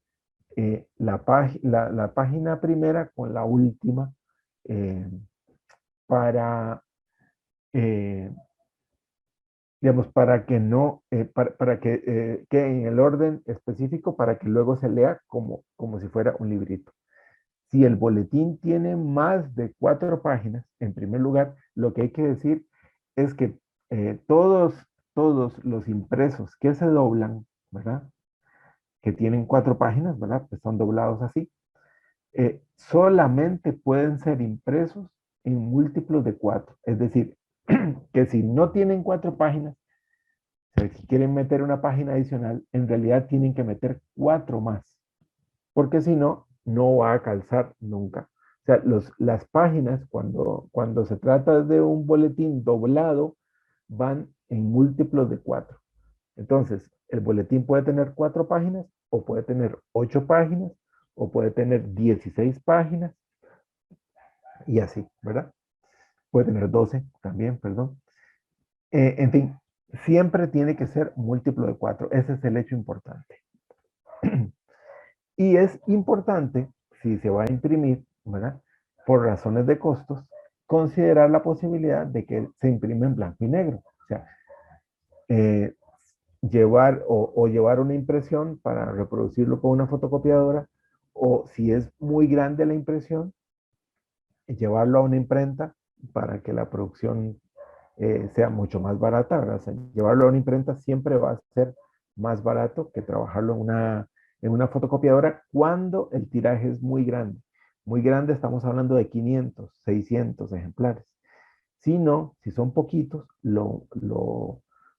la página primera con la última eh, para, eh, digamos, para que no, para que quede en el orden específico, para que luego se lea como si fuera un librito. Si el boletín tiene más de 4 páginas, en primer lugar, lo que hay que decir es que todos los impresos que se doblan, ¿verdad? Que tienen 4 páginas, ¿verdad? Que son doblados así, solamente pueden ser impresos en múltiplos de 4. Es decir, que si no tienen 4 páginas, si quieren meter una página adicional, en realidad tienen que meter 4 más, porque si no, no va a calzar nunca. O sea, las páginas, cuando se trata de un boletín doblado, van en múltiplos de 4. Entonces, el boletín puede tener 4 páginas, o puede tener 8 páginas, o puede tener 16 páginas, y así, ¿verdad? Puede tener 12 también, perdón. En fin, siempre tiene que ser múltiplo de 4. Ese es el hecho importante. Y es importante, si se va a imprimir, ¿verdad? Por razones de costos, considerar la posibilidad de que se imprime en blanco y negro. O sea, llevar una impresión para reproducirlo con una fotocopiadora, o si es muy grande la impresión, llevarlo a una imprenta para que la producción sea mucho más barata, ¿verdad? O sea, llevarlo a una imprenta siempre va a ser más barato que trabajarlo en una fotocopiadora cuando el tiraje es muy grande. Muy grande, estamos hablando de 500, 600 ejemplares. Si no, si son poquitos, lo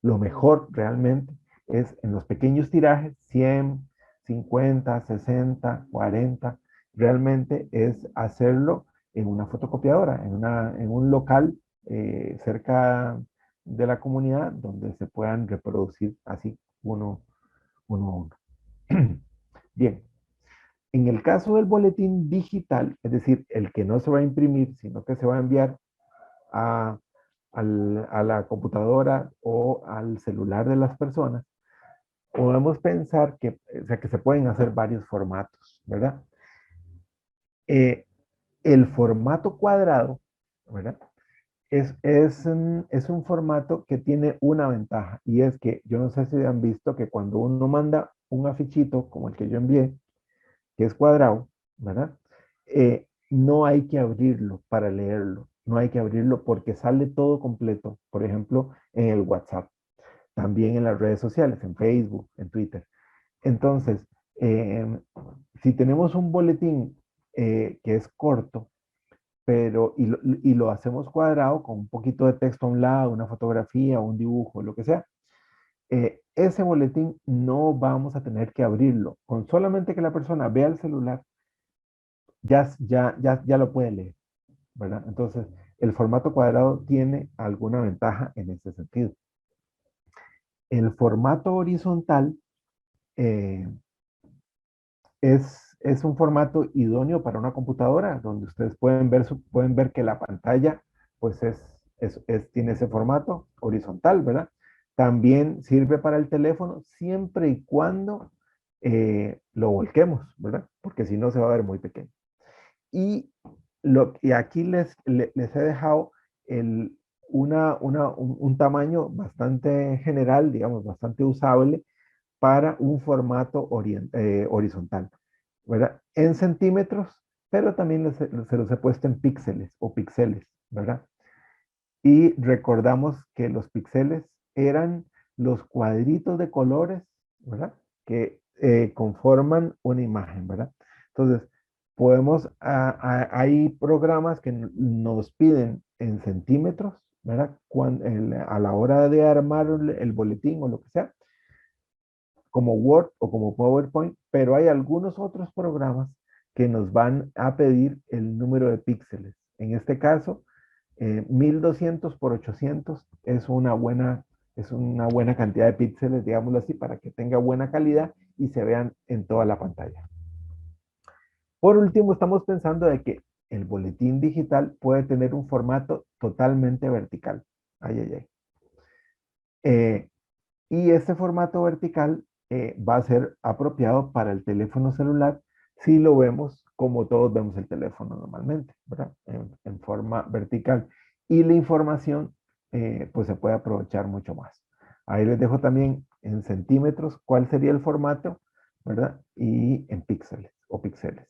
mejor realmente es en los pequeños tirajes, 100, 50, 60, 40, realmente es hacerlo en una fotocopiadora, en un local cerca de la comunidad donde se puedan reproducir así uno a uno. Bien, en el caso del boletín digital, es decir, el que no se va a imprimir, sino que se va a enviar a, a la computadora o al celular de las personas, podemos pensar que, o sea, que se pueden hacer varios formatos, ¿verdad? El formato cuadrado, ¿verdad? Es un formato que tiene una ventaja y es que yo no sé si han visto que cuando uno manda un afichito como el que yo envié, que es cuadrado, ¿verdad? No hay que abrirlo para leerlo, no hay que abrirlo porque sale todo completo, por ejemplo, en el WhatsApp, también en las redes sociales, en Facebook, en Twitter. Entonces, eh, si tenemos un boletín que es corto, pero y lo hacemos cuadrado con un poquito de texto a un lado, una fotografía, un dibujo, lo que sea, ese boletín no vamos a tener que abrirlo. Con solamente que la persona vea el celular, ya lo puede leer, ¿verdad? Entonces, el formato cuadrado tiene alguna ventaja en ese sentido. El formato horizontal eh, es un formato idóneo para una computadora, donde ustedes pueden ver que la pantalla pues tiene ese formato horizontal, ¿verdad? También sirve para el teléfono siempre y cuando lo volquemos, ¿verdad? Porque si no se va a ver muy pequeño. Y aquí les he dejado un tamaño bastante general, digamos, bastante usable para un formato horizontal, ¿verdad? En centímetros, pero también se los he puesto en píxeles o píxeles, ¿verdad? Y recordamos que los píxeles eran los cuadritos de colores, ¿verdad? Que conforman una imagen, ¿verdad? Entonces, hay programas que nos piden en centímetros, ¿verdad? A la hora de armar el boletín o lo que sea, como Word o como PowerPoint, pero hay algunos otros programas que nos van a pedir el número de píxeles. En este caso, 1200 por 800 es una buena cantidad de píxeles, digámoslo así, para que tenga buena calidad y se vean en toda la pantalla. Por último, estamos pensando de que el boletín digital puede tener un formato totalmente vertical. Ay, ay, ay. Y este formato vertical va a ser apropiado para el teléfono celular si lo vemos como todos vemos el teléfono normalmente, ¿verdad? En forma vertical. Y la información pues se puede aprovechar mucho más. Ahí les dejo también en centímetros cuál sería el formato, ¿verdad? Y en píxeles o píxeles.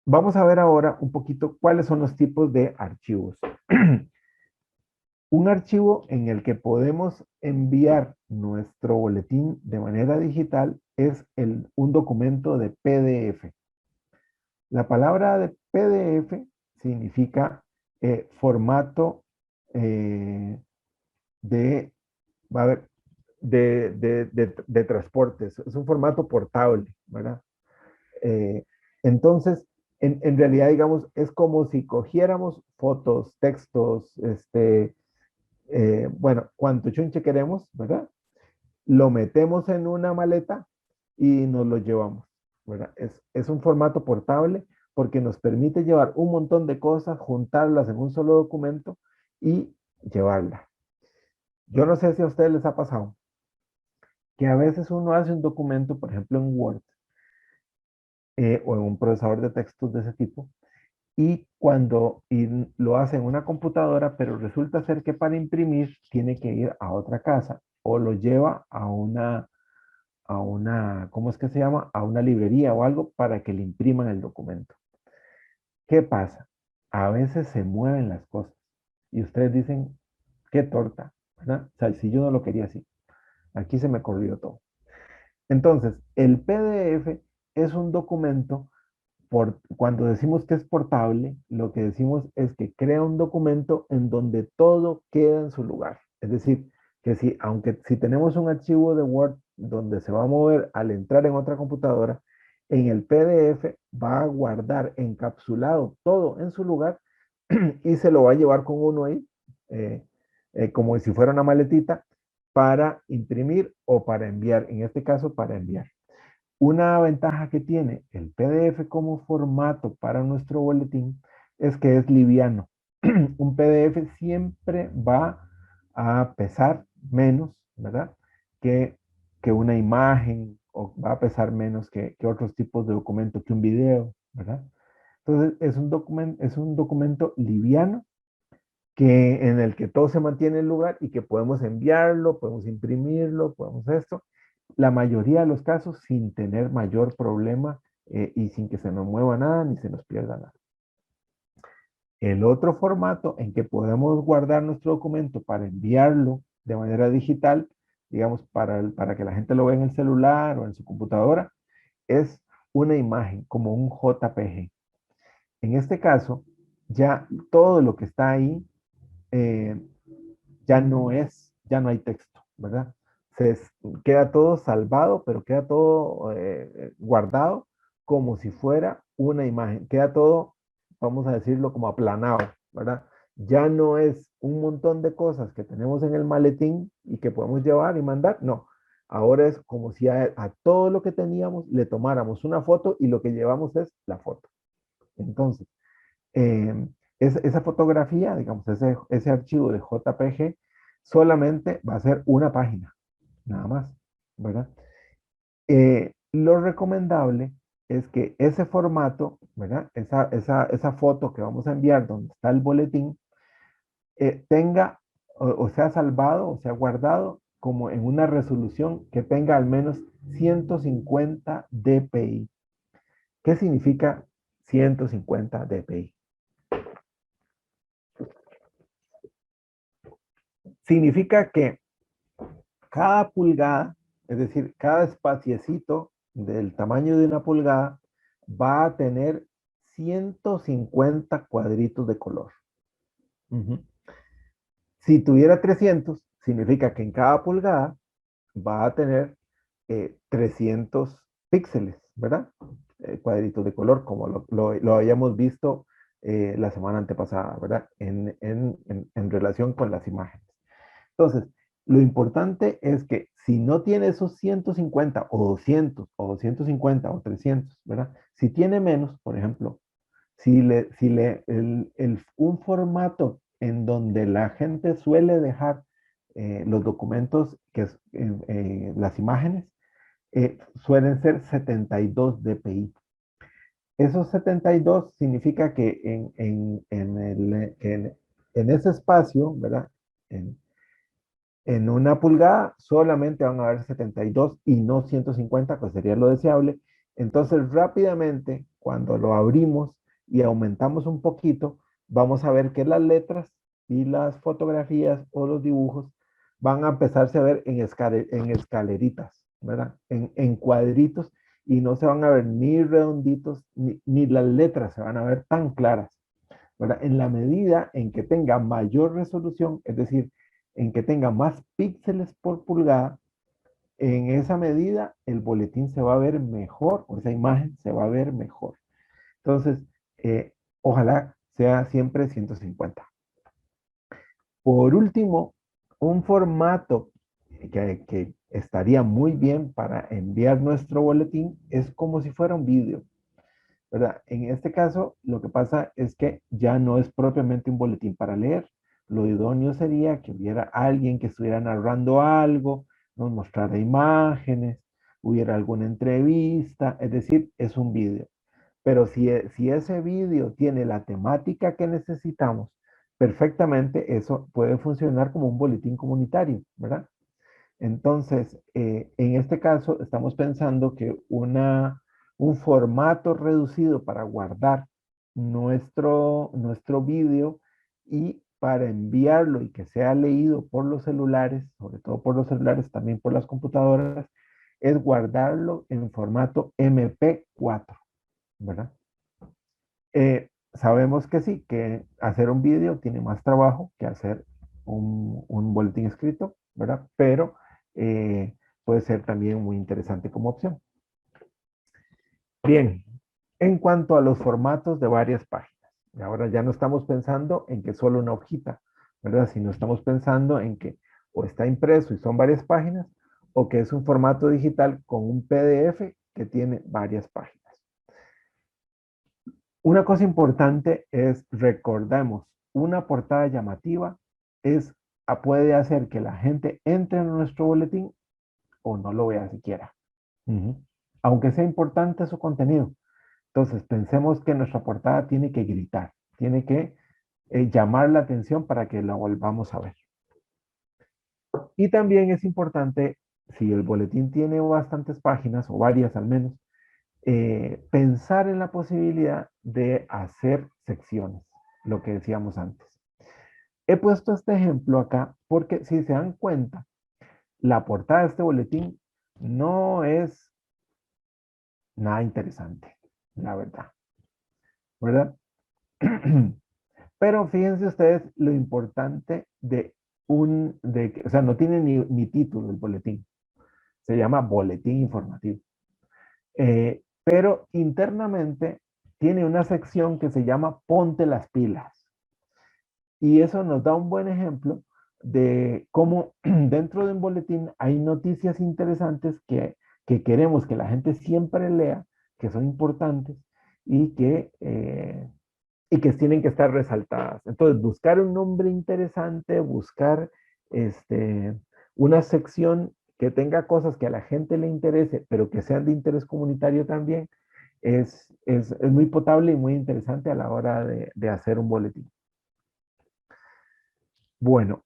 Vamos a ver ahora un poquito cuáles son los tipos de archivos. Un archivo en el que podemos enviar nuestro boletín de manera digital es un documento de PDF. La palabra de PDF significa formato eh, de, va a ver, de transportes. Es un formato portable, ¿verdad? Eh, entonces, en realidad, digamos, es como si cogiéramos fotos, textos, bueno, cuanto chunche queremos, ¿verdad? Lo metemos en una maleta y nos lo llevamos, ¿verdad? Es un formato portable porque nos permite llevar un montón de cosas, juntarlas en un solo documento y llevarla. Yo no sé si a ustedes les ha pasado que a veces uno hace un documento, por ejemplo en Word o en un procesador de textos de ese tipo, y lo hace en una computadora, pero resulta ser que para imprimir tiene que ir a otra casa o lo lleva ¿cómo es que se llama? A una librería o algo para que le impriman el documento. ¿Qué pasa? A veces se mueven las cosas y ustedes dicen, qué torta, ¿verdad? O sea, si yo no lo quería así, aquí se me corrió todo. Entonces, el PDF es un documento cuando decimos que es portable, lo que decimos es que crea un documento en donde todo queda en su lugar. Es decir, que si tenemos un archivo de Word donde se va a mover al entrar en otra computadora, en el PDF va a guardar encapsulado todo en su lugar y se lo va a llevar con uno ahí, como si fuera una maletita, para imprimir o para enviar, en este caso para enviar. Una ventaja que tiene el PDF como formato para nuestro boletín es que es liviano. Un PDF siempre va a pesar menos, ¿verdad? Que, que una imagen, o va a pesar menos que otros tipos de documento, que un video, ¿verdad? Entonces es un documento liviano en el que todo se mantiene en lugar y que podemos enviarlo, podemos imprimirlo, podemos esto. La mayoría de los casos sin tener mayor problema y sin que se nos mueva nada ni se nos pierda nada. El otro formato en que podemos guardar nuestro documento para enviarlo de manera digital, digamos, para que la gente lo vea en el celular o en su computadora, es una imagen como un JPG. En este caso, ya todo lo que está ahí eh, ya no hay texto, ¿verdad? Queda todo salvado, pero queda todo guardado como si fuera una imagen. Queda todo, vamos a decirlo, como aplanado, ¿verdad? Ya no es un montón de cosas que tenemos en el maletín y que podemos llevar y mandar, no. Ahora es como si a todo lo que teníamos le tomáramos una foto y lo que llevamos es la foto. Entonces, eh, esa fotografía, digamos, ese archivo de JPG solamente va a ser una página, nada más, ¿verdad? Lo recomendable es que ese formato, ¿verdad? Esa foto que vamos a enviar donde está el boletín, tenga o sea salvado o sea guardado como en una resolución que tenga al menos 150 dpi. ¿Qué significa 150 dpi? Significa que cada pulgada, es decir, cada espaciecito del tamaño de una pulgada va a tener 150 cuadritos de color. Uh-huh. Si tuviera 300, significa que en cada pulgada va a tener 300 píxeles, ¿verdad? Cuadritos de color, como lo habíamos visto la semana antepasada, ¿verdad? En relación con las imágenes. Entonces, lo importante es que si no tiene esos 150 o 200 o 250 o 300, ¿verdad? Si tiene menos, por ejemplo, un formato en donde la gente suele dejar los documentos, las imágenes, suelen ser 72 dpi. Esos 72 significa que en ese espacio, ¿verdad? En una pulgada solamente van a haber 72 y no 150, pues sería lo deseable. Entonces rápidamente, cuando lo abrimos y aumentamos un poquito, vamos a ver que las letras y las fotografías o los dibujos van a empezarse a ver en escaleritas, ¿verdad? En cuadritos, y no se van a ver ni redonditos, ni las letras se van a ver tan claras, ¿verdad? En la medida en que tenga mayor resolución, es decir, en que tenga más píxeles por pulgada, en esa medida el boletín se va a ver mejor, o esa imagen se va a ver mejor. Entonces, ojalá sea siempre 150. Por último, un formato que estaría muy bien para enviar nuestro boletín es como si fuera un vídeo, ¿verdad? En este caso, lo que pasa es que ya no es propiamente un boletín para leer. Lo idóneo sería que hubiera alguien que estuviera narrando algo, nos mostrara imágenes, hubiera alguna entrevista, es decir, es un vídeo. Pero si ese vídeo tiene la temática que necesitamos, perfectamente eso puede funcionar como un boletín comunitario, ¿verdad? Entonces, en este caso, estamos pensando que un formato reducido para guardar nuestro vídeo y para enviarlo y que sea leído por los celulares, sobre todo por los celulares, también por las computadoras, es guardarlo en formato MP4, ¿verdad? Sabemos que sí, que hacer un vídeo tiene más trabajo que hacer un boletín escrito, ¿verdad? Pero puede ser también muy interesante como opción. Bien, en cuanto a los formatos de varias páginas. Y ahora ya no estamos pensando en que solo una hojita, ¿verdad? Sino estamos pensando en que o está impreso y son varias páginas, o que es un formato digital con un PDF que tiene varias páginas. Una cosa importante es, recordemos, una portada llamativa es, puede hacer que la gente entre en nuestro boletín o no lo vea siquiera. Aunque sea importante su contenido. Entonces, pensemos que nuestra portada tiene que gritar, tiene que llamar la atención para que la volvamos a ver. Y también es importante, si el boletín tiene bastantes páginas, o varias al menos, pensar en la posibilidad de hacer secciones, lo que decíamos antes. He puesto este ejemplo acá porque si se dan cuenta, la portada de este boletín no es nada interesante, la verdad. ¿Verdad? Pero fíjense ustedes lo importante o sea, no tiene ni título el boletín. Se llama boletín informativo. Pero internamente tiene una sección que se llama Ponte las pilas. Y eso nos da un buen ejemplo de cómo dentro de un boletín hay noticias interesantes que queremos que la gente siempre lea, que son importantes y que tienen que estar resaltadas. Entonces, buscar un nombre interesante, buscar una sección que tenga cosas que a la gente le interese, pero que sean de interés comunitario también, es muy potable y muy interesante a la hora de hacer un boletín. Bueno,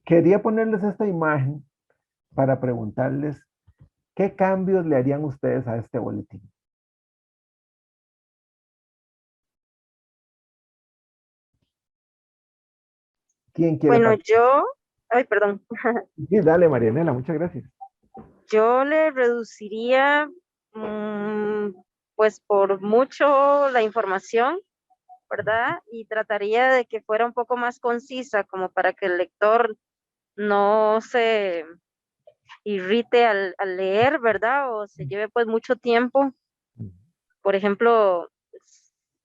quería ponerles esta imagen para preguntarles qué cambios le harían ustedes a este boletín. ¿Quién quiere Bueno, participar? ay, perdón, Sí, dale, Marianela, muchas gracias. yo le reduciría, mm, pues por mucho la información, ¿verdad? Y trataría de que fuera un poco más concisa, como para que el lector no se irrite al leer, ¿verdad? O se lleve pues mucho tiempo. Por ejemplo,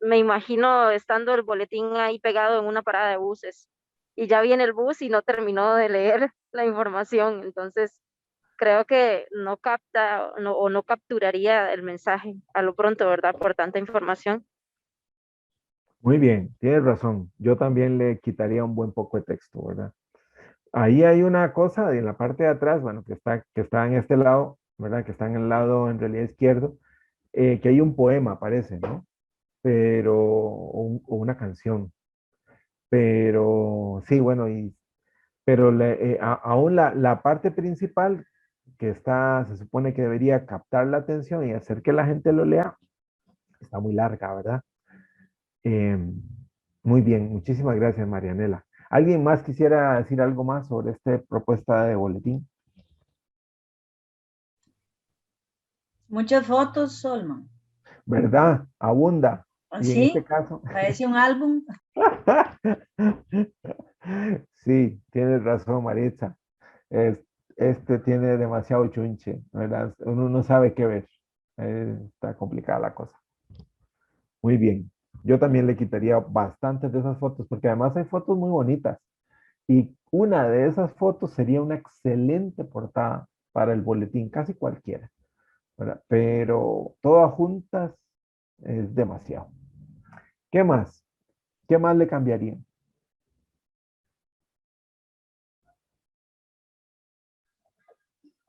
me imagino estando el boletín ahí pegado en una parada de buses y ya viene el bus y no terminó de leer la información. Entonces, creo que no capta o no capturaría el mensaje a lo pronto, ¿verdad? Por tanta información. Muy bien, tienes razón. Yo también le quitaría un buen poco de texto, ¿verdad? Ahí hay una cosa en la parte de atrás, bueno, que está en este lado, ¿verdad? Que está en el lado en realidad izquierdo, que hay un poema, parece, ¿no? Pero, o una canción. Pero, sí, bueno, pero aún la parte principal que se supone que debería captar la atención y hacer que la gente lo lea, está muy larga, ¿verdad? Eh, Muy bien, muchísimas gracias, Marianela. ¿Alguien más quisiera decir algo más sobre esta propuesta de boletín? Muchas fotos, Solman. ¿Verdad? Abunda. Y en este Sí, caso, parece un álbum. sí, tienes razón, Maritza. Es- Este tiene demasiado chunche, ¿verdad? Uno no sabe qué ver. Está complicada la cosa. Muy bien. Yo también le quitaría bastantes de esas fotos, porque además hay fotos muy bonitas. Y una de esas fotos sería una excelente portada para el boletín, casi cualquiera, ¿verdad? Pero todas juntas es demasiado. ¿Qué más? ¿Qué más le cambiarían?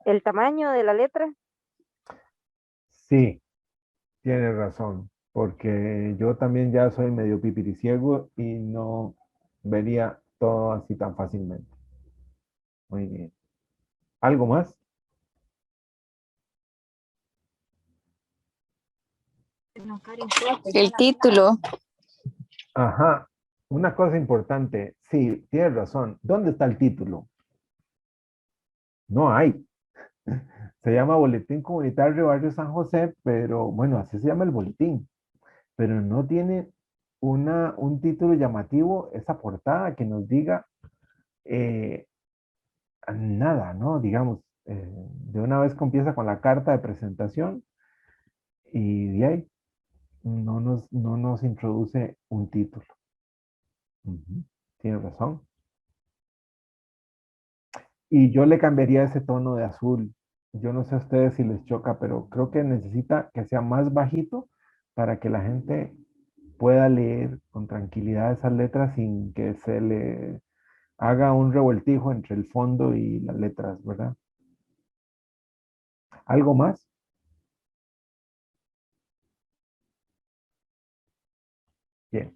El tamaño de la letra. Sí, tienes razón, porque yo también ya soy medio pipiriciego y no vería todo así tan fácilmente. Muy bien. ¿Algo más? El título. Ajá. Una cosa importante. Sí, tienes razón. ¿Dónde está el título? No hay. Se llama Boletín Comunitario Barrio San José, pero bueno, así se llama el boletín. Pero no tiene un título llamativo, esa portada que nos diga eh, nada, ¿no? Digamos, de una vez comienza con la carta de presentación y de ahí. no nos introduce un título. Ujú, tiene razón. Y yo le cambiaría ese tono de azul. Yo no sé a ustedes si les choca, pero creo que necesita que sea más bajito para que la gente pueda leer con tranquilidad esas letras sin que se le haga un revoltijo entre el fondo y las letras, ¿verdad? ¿Algo más? Bien.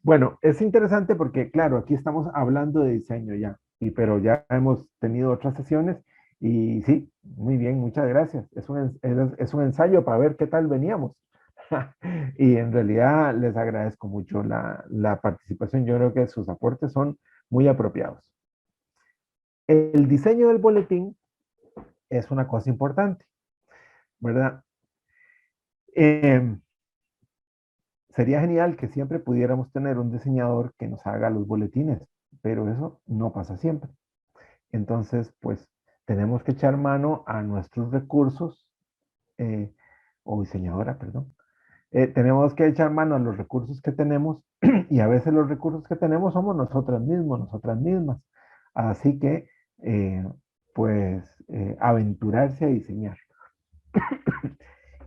Bueno, es interesante porque, claro, aquí estamos hablando de diseño ya, pero ya hemos tenido otras sesiones y sí, muy bien, muchas gracias. Es un ensayo para ver qué tal veníamos. Y en realidad les agradezco mucho la participación. Yo creo que sus aportes son muy apropiados. El diseño del boletín es una cosa importante, ¿verdad? Em, Sería genial que siempre pudiéramos tener un diseñador que nos haga los boletines, pero eso no pasa siempre. Entonces, pues tenemos que echar mano a nuestros recursos, eh, o diseñadora, perdón. Tenemos que echar mano a los recursos que tenemos y a veces los recursos que tenemos somos nosotras mismos, nosotras mismas. Así que, pues, aventurarse a diseñar.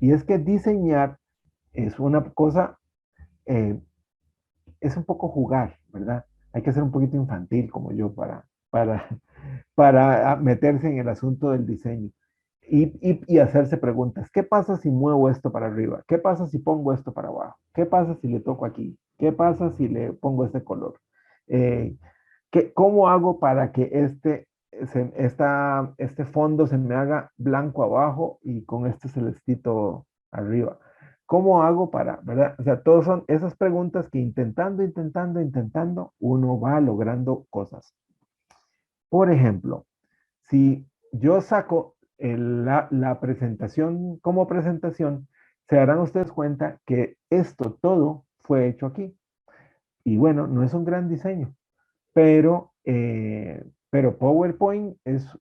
Y es que diseñar es una cosa, eh, es un poco jugar, ¿verdad? Hay que ser un poquito infantil como yo para, para meterse en el asunto del diseño y hacerse preguntas. ¿Qué pasa si muevo esto para arriba? ¿Qué pasa si pongo esto para abajo? ¿Qué pasa si le toco aquí? ¿Qué pasa si le pongo este color? Eh, ¿Cómo hago para que este fondo se me haga blanco abajo y con este celestito arriba? ¿Cómo hago para, verdad? O sea, todas son esas preguntas que intentando, uno va logrando cosas. Por ejemplo, si yo saco la presentación como presentación, se darán ustedes cuenta que esto todo fue hecho aquí. Y bueno, no es un gran diseño, pero PowerPoint es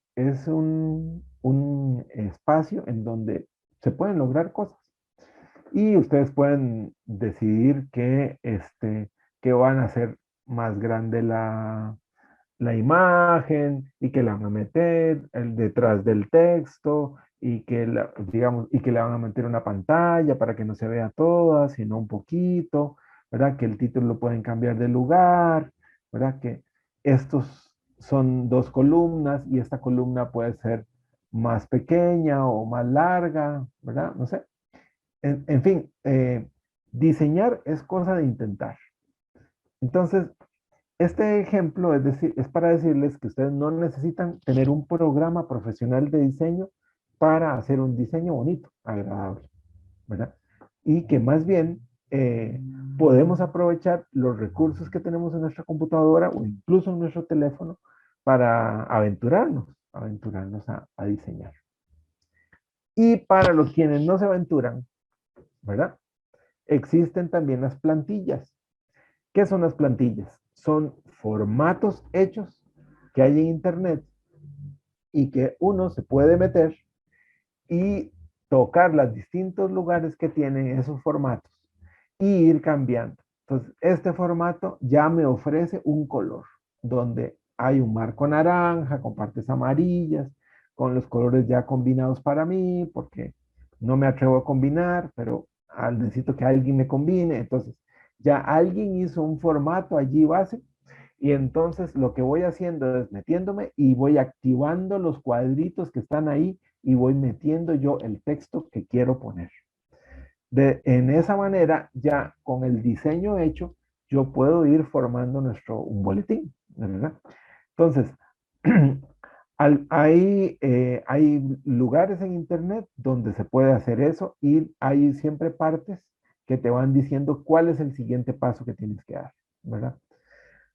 un espacio en donde se pueden lograr cosas. Y ustedes pueden decidir que van a hacer más grande la imagen y que la van a meter detrás del texto y digamos, y que le van a meter una pantalla para que no se vea toda, sino un poquito, ¿verdad? Que el título lo pueden cambiar de lugar, ¿verdad? Que estos son dos columnas y esta columna puede ser más pequeña o más larga, ¿verdad? No sé. En fin, diseñar es cosa de intentar. Entonces, este ejemplo es para decirles que ustedes no necesitan tener un programa profesional de diseño para hacer un diseño bonito, agradable, ¿verdad? Y que más bien podemos aprovechar los recursos que tenemos en nuestra computadora o incluso en nuestro teléfono para aventurarnos a diseñar. Y para los quienes no se aventuran, ¿verdad? Existen también las plantillas. ¿Qué son las plantillas? Son formatos hechos que hay en Internet y que uno se puede meter y tocar los distintos lugares que tienen esos formatos y ir cambiando. Entonces, este formato ya me ofrece un color donde hay un marco naranja con partes amarillas, con los colores ya combinados para mí, porque no me atrevo a combinar, pero necesito que alguien me combine. Entonces, ya alguien hizo un formato allí base y entonces lo que voy haciendo es metiéndome y voy activando los cuadritos que están ahí y voy metiendo yo el texto que quiero poner. En esa manera, ya con el diseño hecho, yo puedo ir formando un boletín, ¿verdad? Entonces, hay lugares en Internet donde se puede hacer eso y hay siempre partes que te van diciendo cuál es el siguiente paso que tienes que dar, ¿verdad?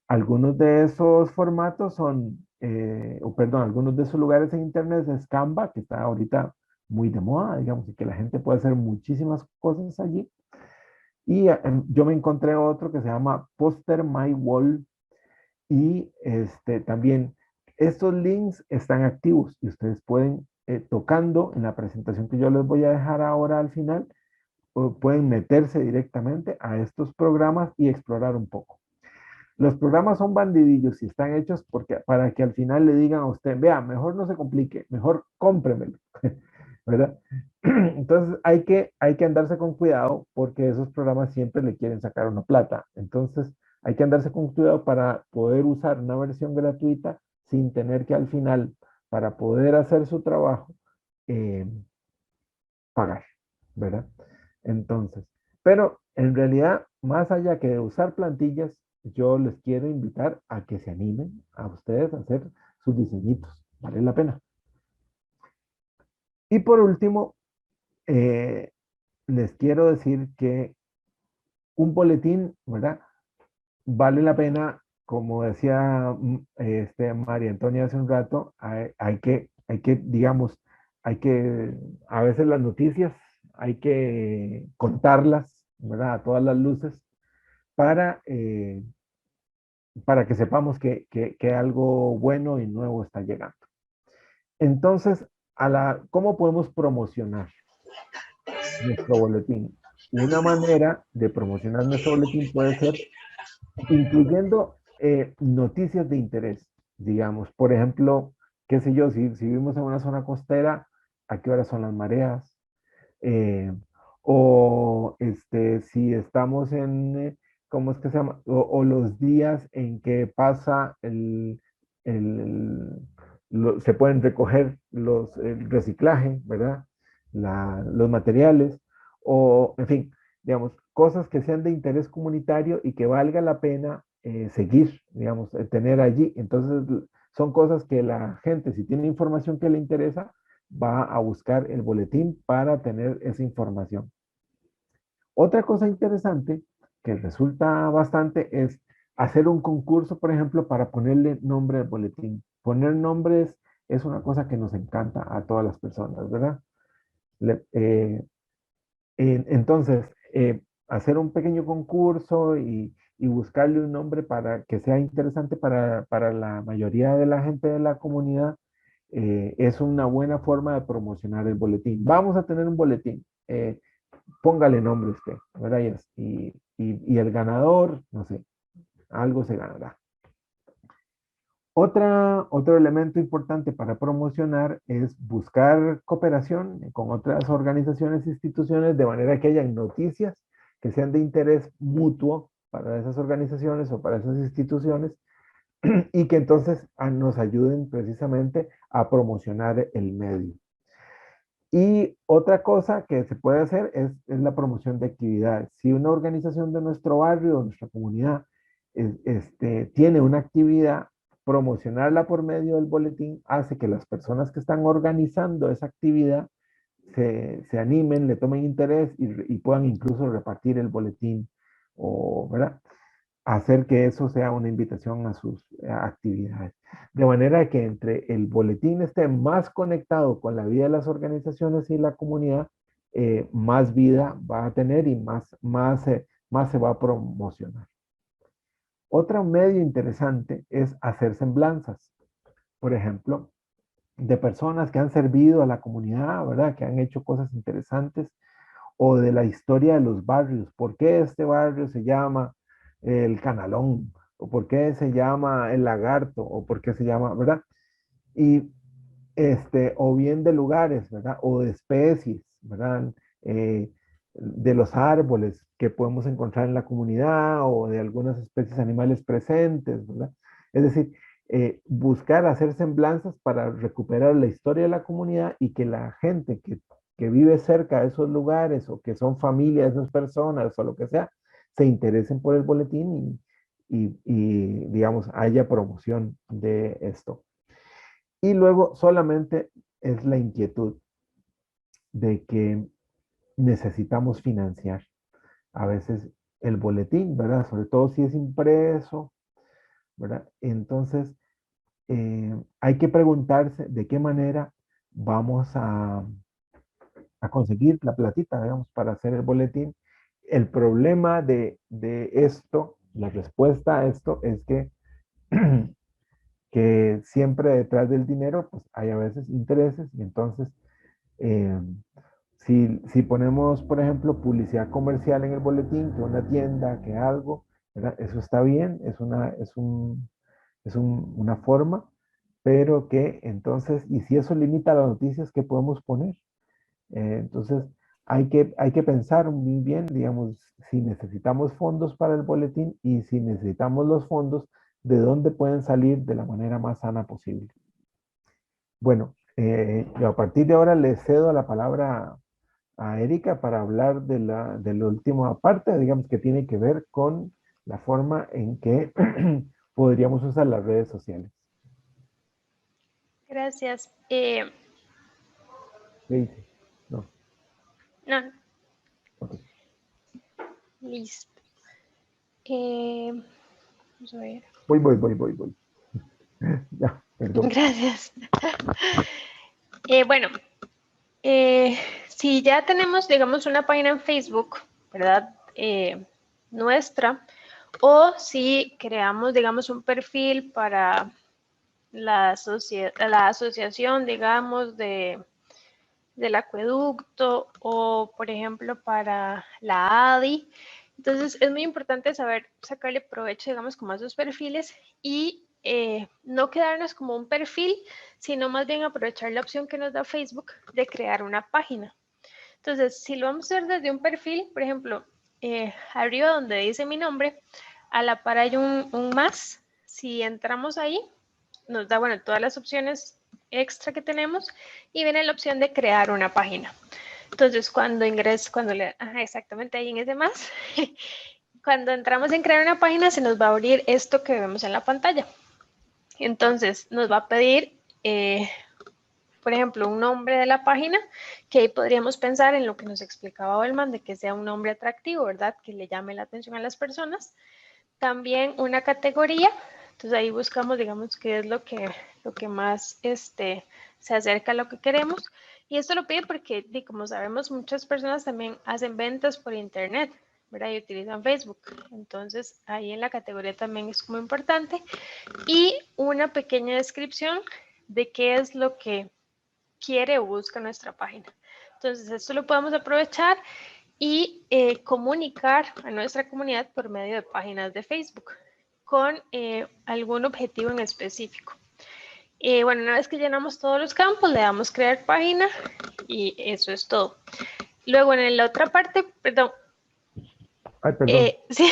Algunos de esos formatos algunos de esos lugares en Internet es Canva, que está ahorita muy de moda, digamos, y que la gente puede hacer muchísimas cosas allí. Y yo me encontré otro que se llama Poster My Wall y también estos links están activos y ustedes pueden, tocando en la presentación que yo les voy a dejar ahora al final, pueden meterse directamente a estos programas y explorar un poco. Los programas son bandidillos y están hechos para que al final le digan a usted, vea, mejor no se complique, mejor cómpremelo, ¿verdad? Entonces hay que andarse con cuidado porque esos programas siempre le quieren sacar una plata. Entonces hay que andarse con cuidado para poder usar una versión gratuita sin tener que al final, para poder hacer su trabajo, eh, pagar, ¿verdad? Entonces, pero en realidad, más allá que de usar plantillas, yo les quiero invitar a que se animen a ustedes a hacer sus diseñitos. Vale la pena. Y por último, les quiero decir que un boletín, ¿verdad? Vale la pena, como decía María Antonia hace un rato, digamos, a veces las noticias hay que contarlas, ¿verdad? A todas las luces para, para que sepamos que algo bueno y nuevo está llegando. Entonces, ¿cómo podemos promocionar nuestro boletín? Una manera de promocionar nuestro boletín puede ser incluyendo noticias de interés, digamos. Por ejemplo, qué sé yo, si vivimos en una zona costera, ¿a qué hora son las mareas? Eh, si estamos ¿cómo es que se llama? O los días en que pasa se pueden recoger el reciclaje, ¿verdad? Los materiales, o en fin, digamos, cosas que sean de interés comunitario y que valga la pena seguir, digamos, tener allí. Entonces, son cosas que la gente, si tiene información que le interesa, va a buscar el boletín para tener esa información. Otra cosa interesante que resulta bastante es hacer un concurso, por ejemplo, para ponerle nombre al boletín. Poner nombres es una cosa que nos encanta a todas las personas, ¿verdad? Le- eh, entonces, hacer un pequeño concurso y buscarle un nombre para que sea interesante para la mayoría de la gente de la comunidad, es una buena forma de promocionar el boletín. Vamos a tener un boletín, póngale nombre usted, ¿verdad? Y el ganador, no sé, algo se ganará. Otro elemento importante para promocionar es buscar cooperación con otras organizaciones e instituciones de manera que hayan noticias que sean de interés mutuo para esas organizaciones o para esas instituciones y que entonces nos ayuden precisamente a promocionar el medio. Y otra cosa que se puede hacer es la promoción de actividades. Si una organización de nuestro barrio, de nuestra comunidad, tiene una actividad, promocionarla por medio del boletín hace que las personas que están organizando esa actividad se animen, le tomen interés y puedan incluso repartir el boletín o, ¿verdad? Hacer que eso sea una invitación a sus actividades. De manera que entre el boletín esté más conectado con la vida de las organizaciones y la comunidad, más vida va a tener y más se va a promocionar. Otro medio interesante es hacer semblanzas, por ejemplo, de personas que han servido a la comunidad, ¿verdad? Que han hecho cosas interesantes, o de la historia de los barrios. ¿Por qué este barrio se llama el Canalón? ¿O por qué se llama el Lagarto? ¿O por qué se llama, verdad? Y o bien de lugares, ¿verdad? O de especies, ¿verdad? De los árboles que podemos encontrar en la comunidad o de algunas especies animales presentes, ¿verdad? Es decir, buscar hacer semblanzas para recuperar la historia de la comunidad y que la gente que vive cerca de esos lugares o que son familia de esas personas o lo que sea, se interesen por el boletín digamos, haya promoción de esto. Y luego solamente es la inquietud de que necesitamos financiar a veces el boletín, ¿verdad? Sobre todo si es impreso, ¿verdad? Entonces, hay que preguntarse de qué manera vamos a conseguir la platita, digamos, para hacer el boletín. El problema de esto, la respuesta a esto es que siempre detrás del dinero, pues hay a veces intereses y entonces, eh, Si ponemos, por ejemplo, publicidad comercial en el boletín, que una tienda, que algo, ¿verdad? Eso está bien, una forma, pero que entonces, y si eso limita las noticias, ¿qué podemos poner? Entonces, hay que pensar muy bien, digamos, si necesitamos fondos para el boletín y si necesitamos los fondos, de dónde pueden salir de la manera más sana posible. Bueno, yo a partir de ahora le cedo la palabra a Erika para hablar de la última parte, digamos, que tiene que ver con la forma en que podríamos usar las redes sociales. Gracias. ¿Qué dice? No, No, ok. listo. Vamos a ver. Voy. Ya, perdón. Gracias. Bueno, si ya tenemos, digamos, una página en Facebook, ¿verdad? Nuestra, o si creamos, digamos, un perfil para la asociación, digamos, del acueducto o, por ejemplo, para la ADI. Entonces, es muy importante saber sacarle provecho, digamos, como a esos perfiles y no quedarnos como un perfil, sino más bien aprovechar la opción que nos da Facebook de crear una página. Entonces, si lo vamos a hacer desde un perfil, por ejemplo, arriba donde dice mi nombre, a la par hay un más. Si entramos ahí, nos da, bueno, todas las opciones extra que tenemos y viene la opción de crear una página. Entonces, cuando exactamente ahí en ese más, cuando entramos en crear una página, se nos va a abrir esto que vemos en la pantalla. Entonces, nos va a pedir, por ejemplo, un nombre de la página, que ahí podríamos pensar en lo que nos explicaba Olman, de que sea un nombre atractivo, ¿verdad? Que le llame la atención a las personas. También una categoría. Entonces ahí buscamos, digamos, qué es lo que más se acerca a lo que queremos. Y esto lo pide porque, como sabemos, muchas personas también hacen ventas por internet, ¿verdad? Y utilizan Facebook. Entonces ahí en la categoría también es como importante. Y una pequeña descripción de qué es lo que quiere o busca nuestra página. Entonces esto lo podemos aprovechar y comunicar a nuestra comunidad por medio de páginas de Facebook con algún objetivo en específico. Bueno, una vez que llenamos todos los campos, le damos crear página y eso es todo. Luego en la otra parte, perdón. Ay, perdón. Sí,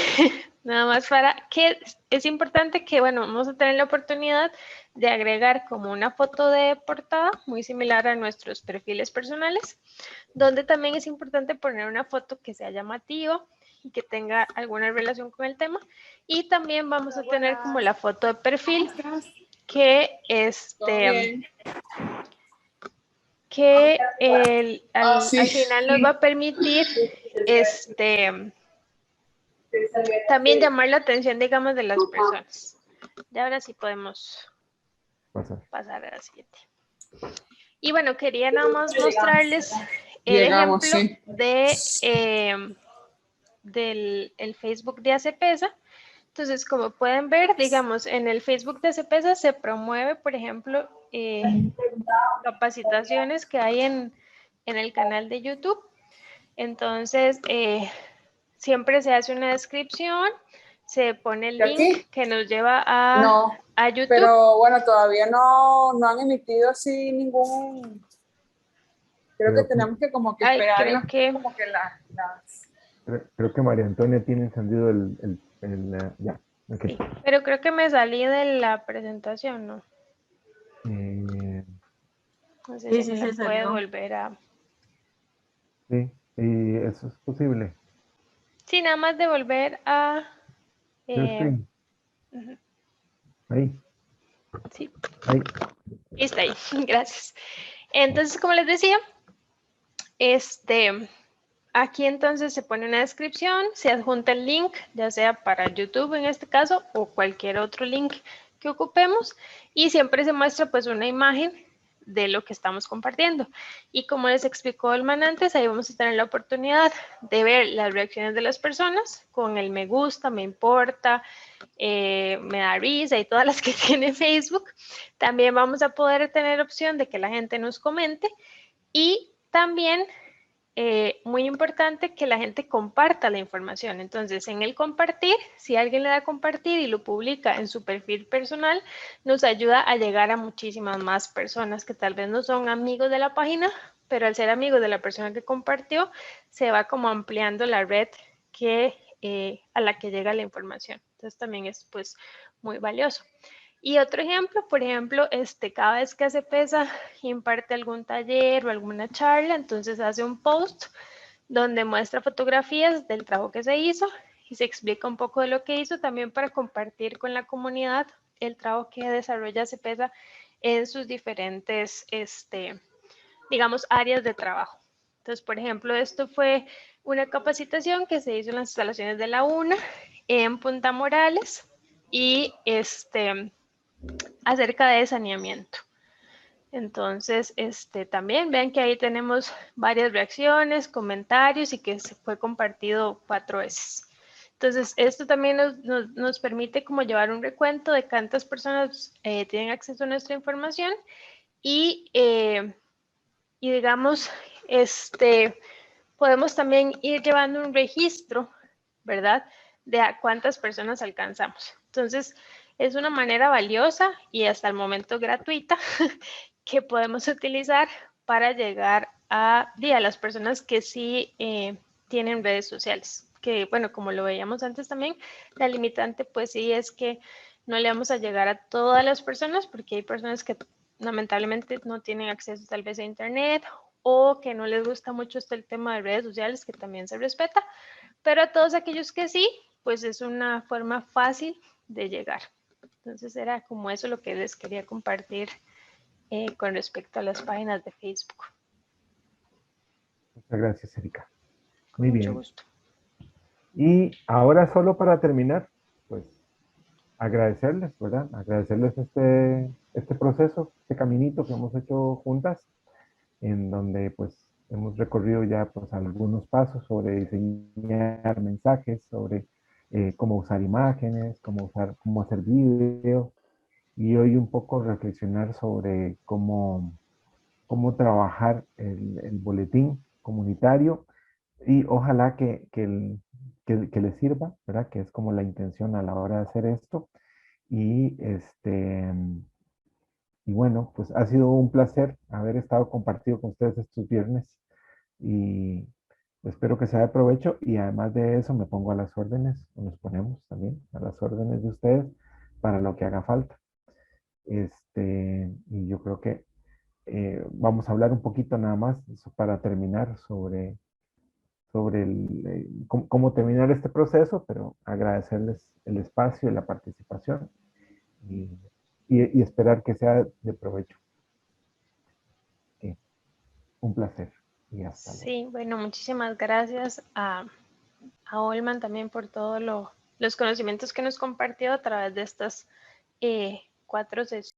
nada más para que es importante que, bueno, vamos a tener la oportunidad de agregar como una foto de portada muy similar a nuestros perfiles personales, donde también es importante poner una foto que sea llamativa y que tenga alguna relación con el tema. Y también vamos a tener como la foto de perfil que al final nos va a permitir también llamar la atención, digamos, de las personas. Y ahora sí podemos pasar a la siguiente. Y bueno, quería nada más mostrarles el ejemplo del Facebook de ACPESA. Entonces, como pueden ver, digamos, en el Facebook de ACPESA se promueve, por ejemplo, capacitaciones que hay en el canal de YouTube. Entonces, siempre se hace una descripción, se pone el link que nos lleva a YouTube. Pero bueno, todavía no han emitido así ningún... Creo que tenemos que como que esperar Creo que María Antonia tiene encendido ya. Okay. Sí, pero creo que me salí de la presentación, ¿no? No sé si se puede volver a... Sí, y eso es posible. Sí, nada más de volver a... Ahí. Sí. Ahí. Está ahí, gracias. Entonces, como les decía, aquí entonces se pone una descripción, se adjunta el link, ya sea para YouTube en este caso o cualquier otro link que ocupemos y siempre se muestra pues una imagen de lo que estamos compartiendo. Y como les explicó Olman antes, ahí vamos a tener la oportunidad de ver las reacciones de las personas con el me gusta, me importa, me da risa y todas las que tiene Facebook. También vamos a poder tener opción de que la gente nos comente y también muy importante que la gente comparta la información. Entonces, en el compartir, si alguien le da a compartir y lo publica en su perfil personal, nos ayuda a llegar a muchísimas más personas que tal vez no son amigos de la página, pero al ser amigos de la persona que compartió, se va como ampliando la red a la que llega la información. Entonces, también es pues muy valioso. Y otro ejemplo, por ejemplo, cada vez que hace PESA imparte algún taller o alguna charla, entonces hace un post donde muestra fotografías del trabajo que se hizo y se explica un poco de lo que hizo también para compartir con la comunidad el trabajo que desarrolla CEPESA en sus diferentes, digamos, áreas de trabajo. Entonces, por ejemplo, esto fue una capacitación que se hizo en las instalaciones de la UNA en Punta Morales y acerca de saneamiento. Entonces, también vean que ahí tenemos varias reacciones, comentarios y que se fue compartido 4 veces. Entonces, esto también nos permite como llevar un recuento de cuántas personas tienen acceso a nuestra información y digamos, podemos también ir llevando un registro, ¿verdad? De a cuántas personas alcanzamos. Entonces, es una manera valiosa y hasta el momento gratuita que podemos utilizar para llegar a las personas que sí tienen redes sociales. Que, bueno, como lo veíamos antes también, la limitante pues sí es que no le vamos a llegar a todas las personas porque hay personas que lamentablemente no tienen acceso tal vez a internet o que no les gusta mucho el tema de redes sociales, que también se respeta, pero a todos aquellos que sí, pues es una forma fácil de llegar. Entonces era como eso lo que les quería compartir con respecto a las páginas de Facebook. Muchas gracias, Erika. Con Muy mucho bien. gusto. Y ahora solo para terminar, pues agradecerles, ¿verdad? Agradecerles este proceso, este caminito que hemos hecho juntas, en donde pues hemos recorrido ya pues algunos pasos sobre diseñar mensajes, sobre cómo usar imágenes, cómo hacer vídeos, y hoy un poco reflexionar sobre cómo trabajar el boletín comunitario y ojalá que les sirva, ¿verdad? Que es como la intención a la hora de hacer esto. Y, y bueno, pues ha sido un placer haber estado compartido con ustedes estos viernes y espero que sea de provecho y además de eso me pongo a las órdenes, o nos ponemos también a las órdenes de ustedes para lo que haga falta. Y yo creo que vamos a hablar un poquito nada más para terminar sobre cómo terminar este proceso, pero agradecerles el espacio y la participación y, y esperar que sea de provecho. Un placer y hasta luego. Sí, bueno, muchísimas gracias a Olman también por todos los conocimientos que nos compartió a través de estas 4 sesiones.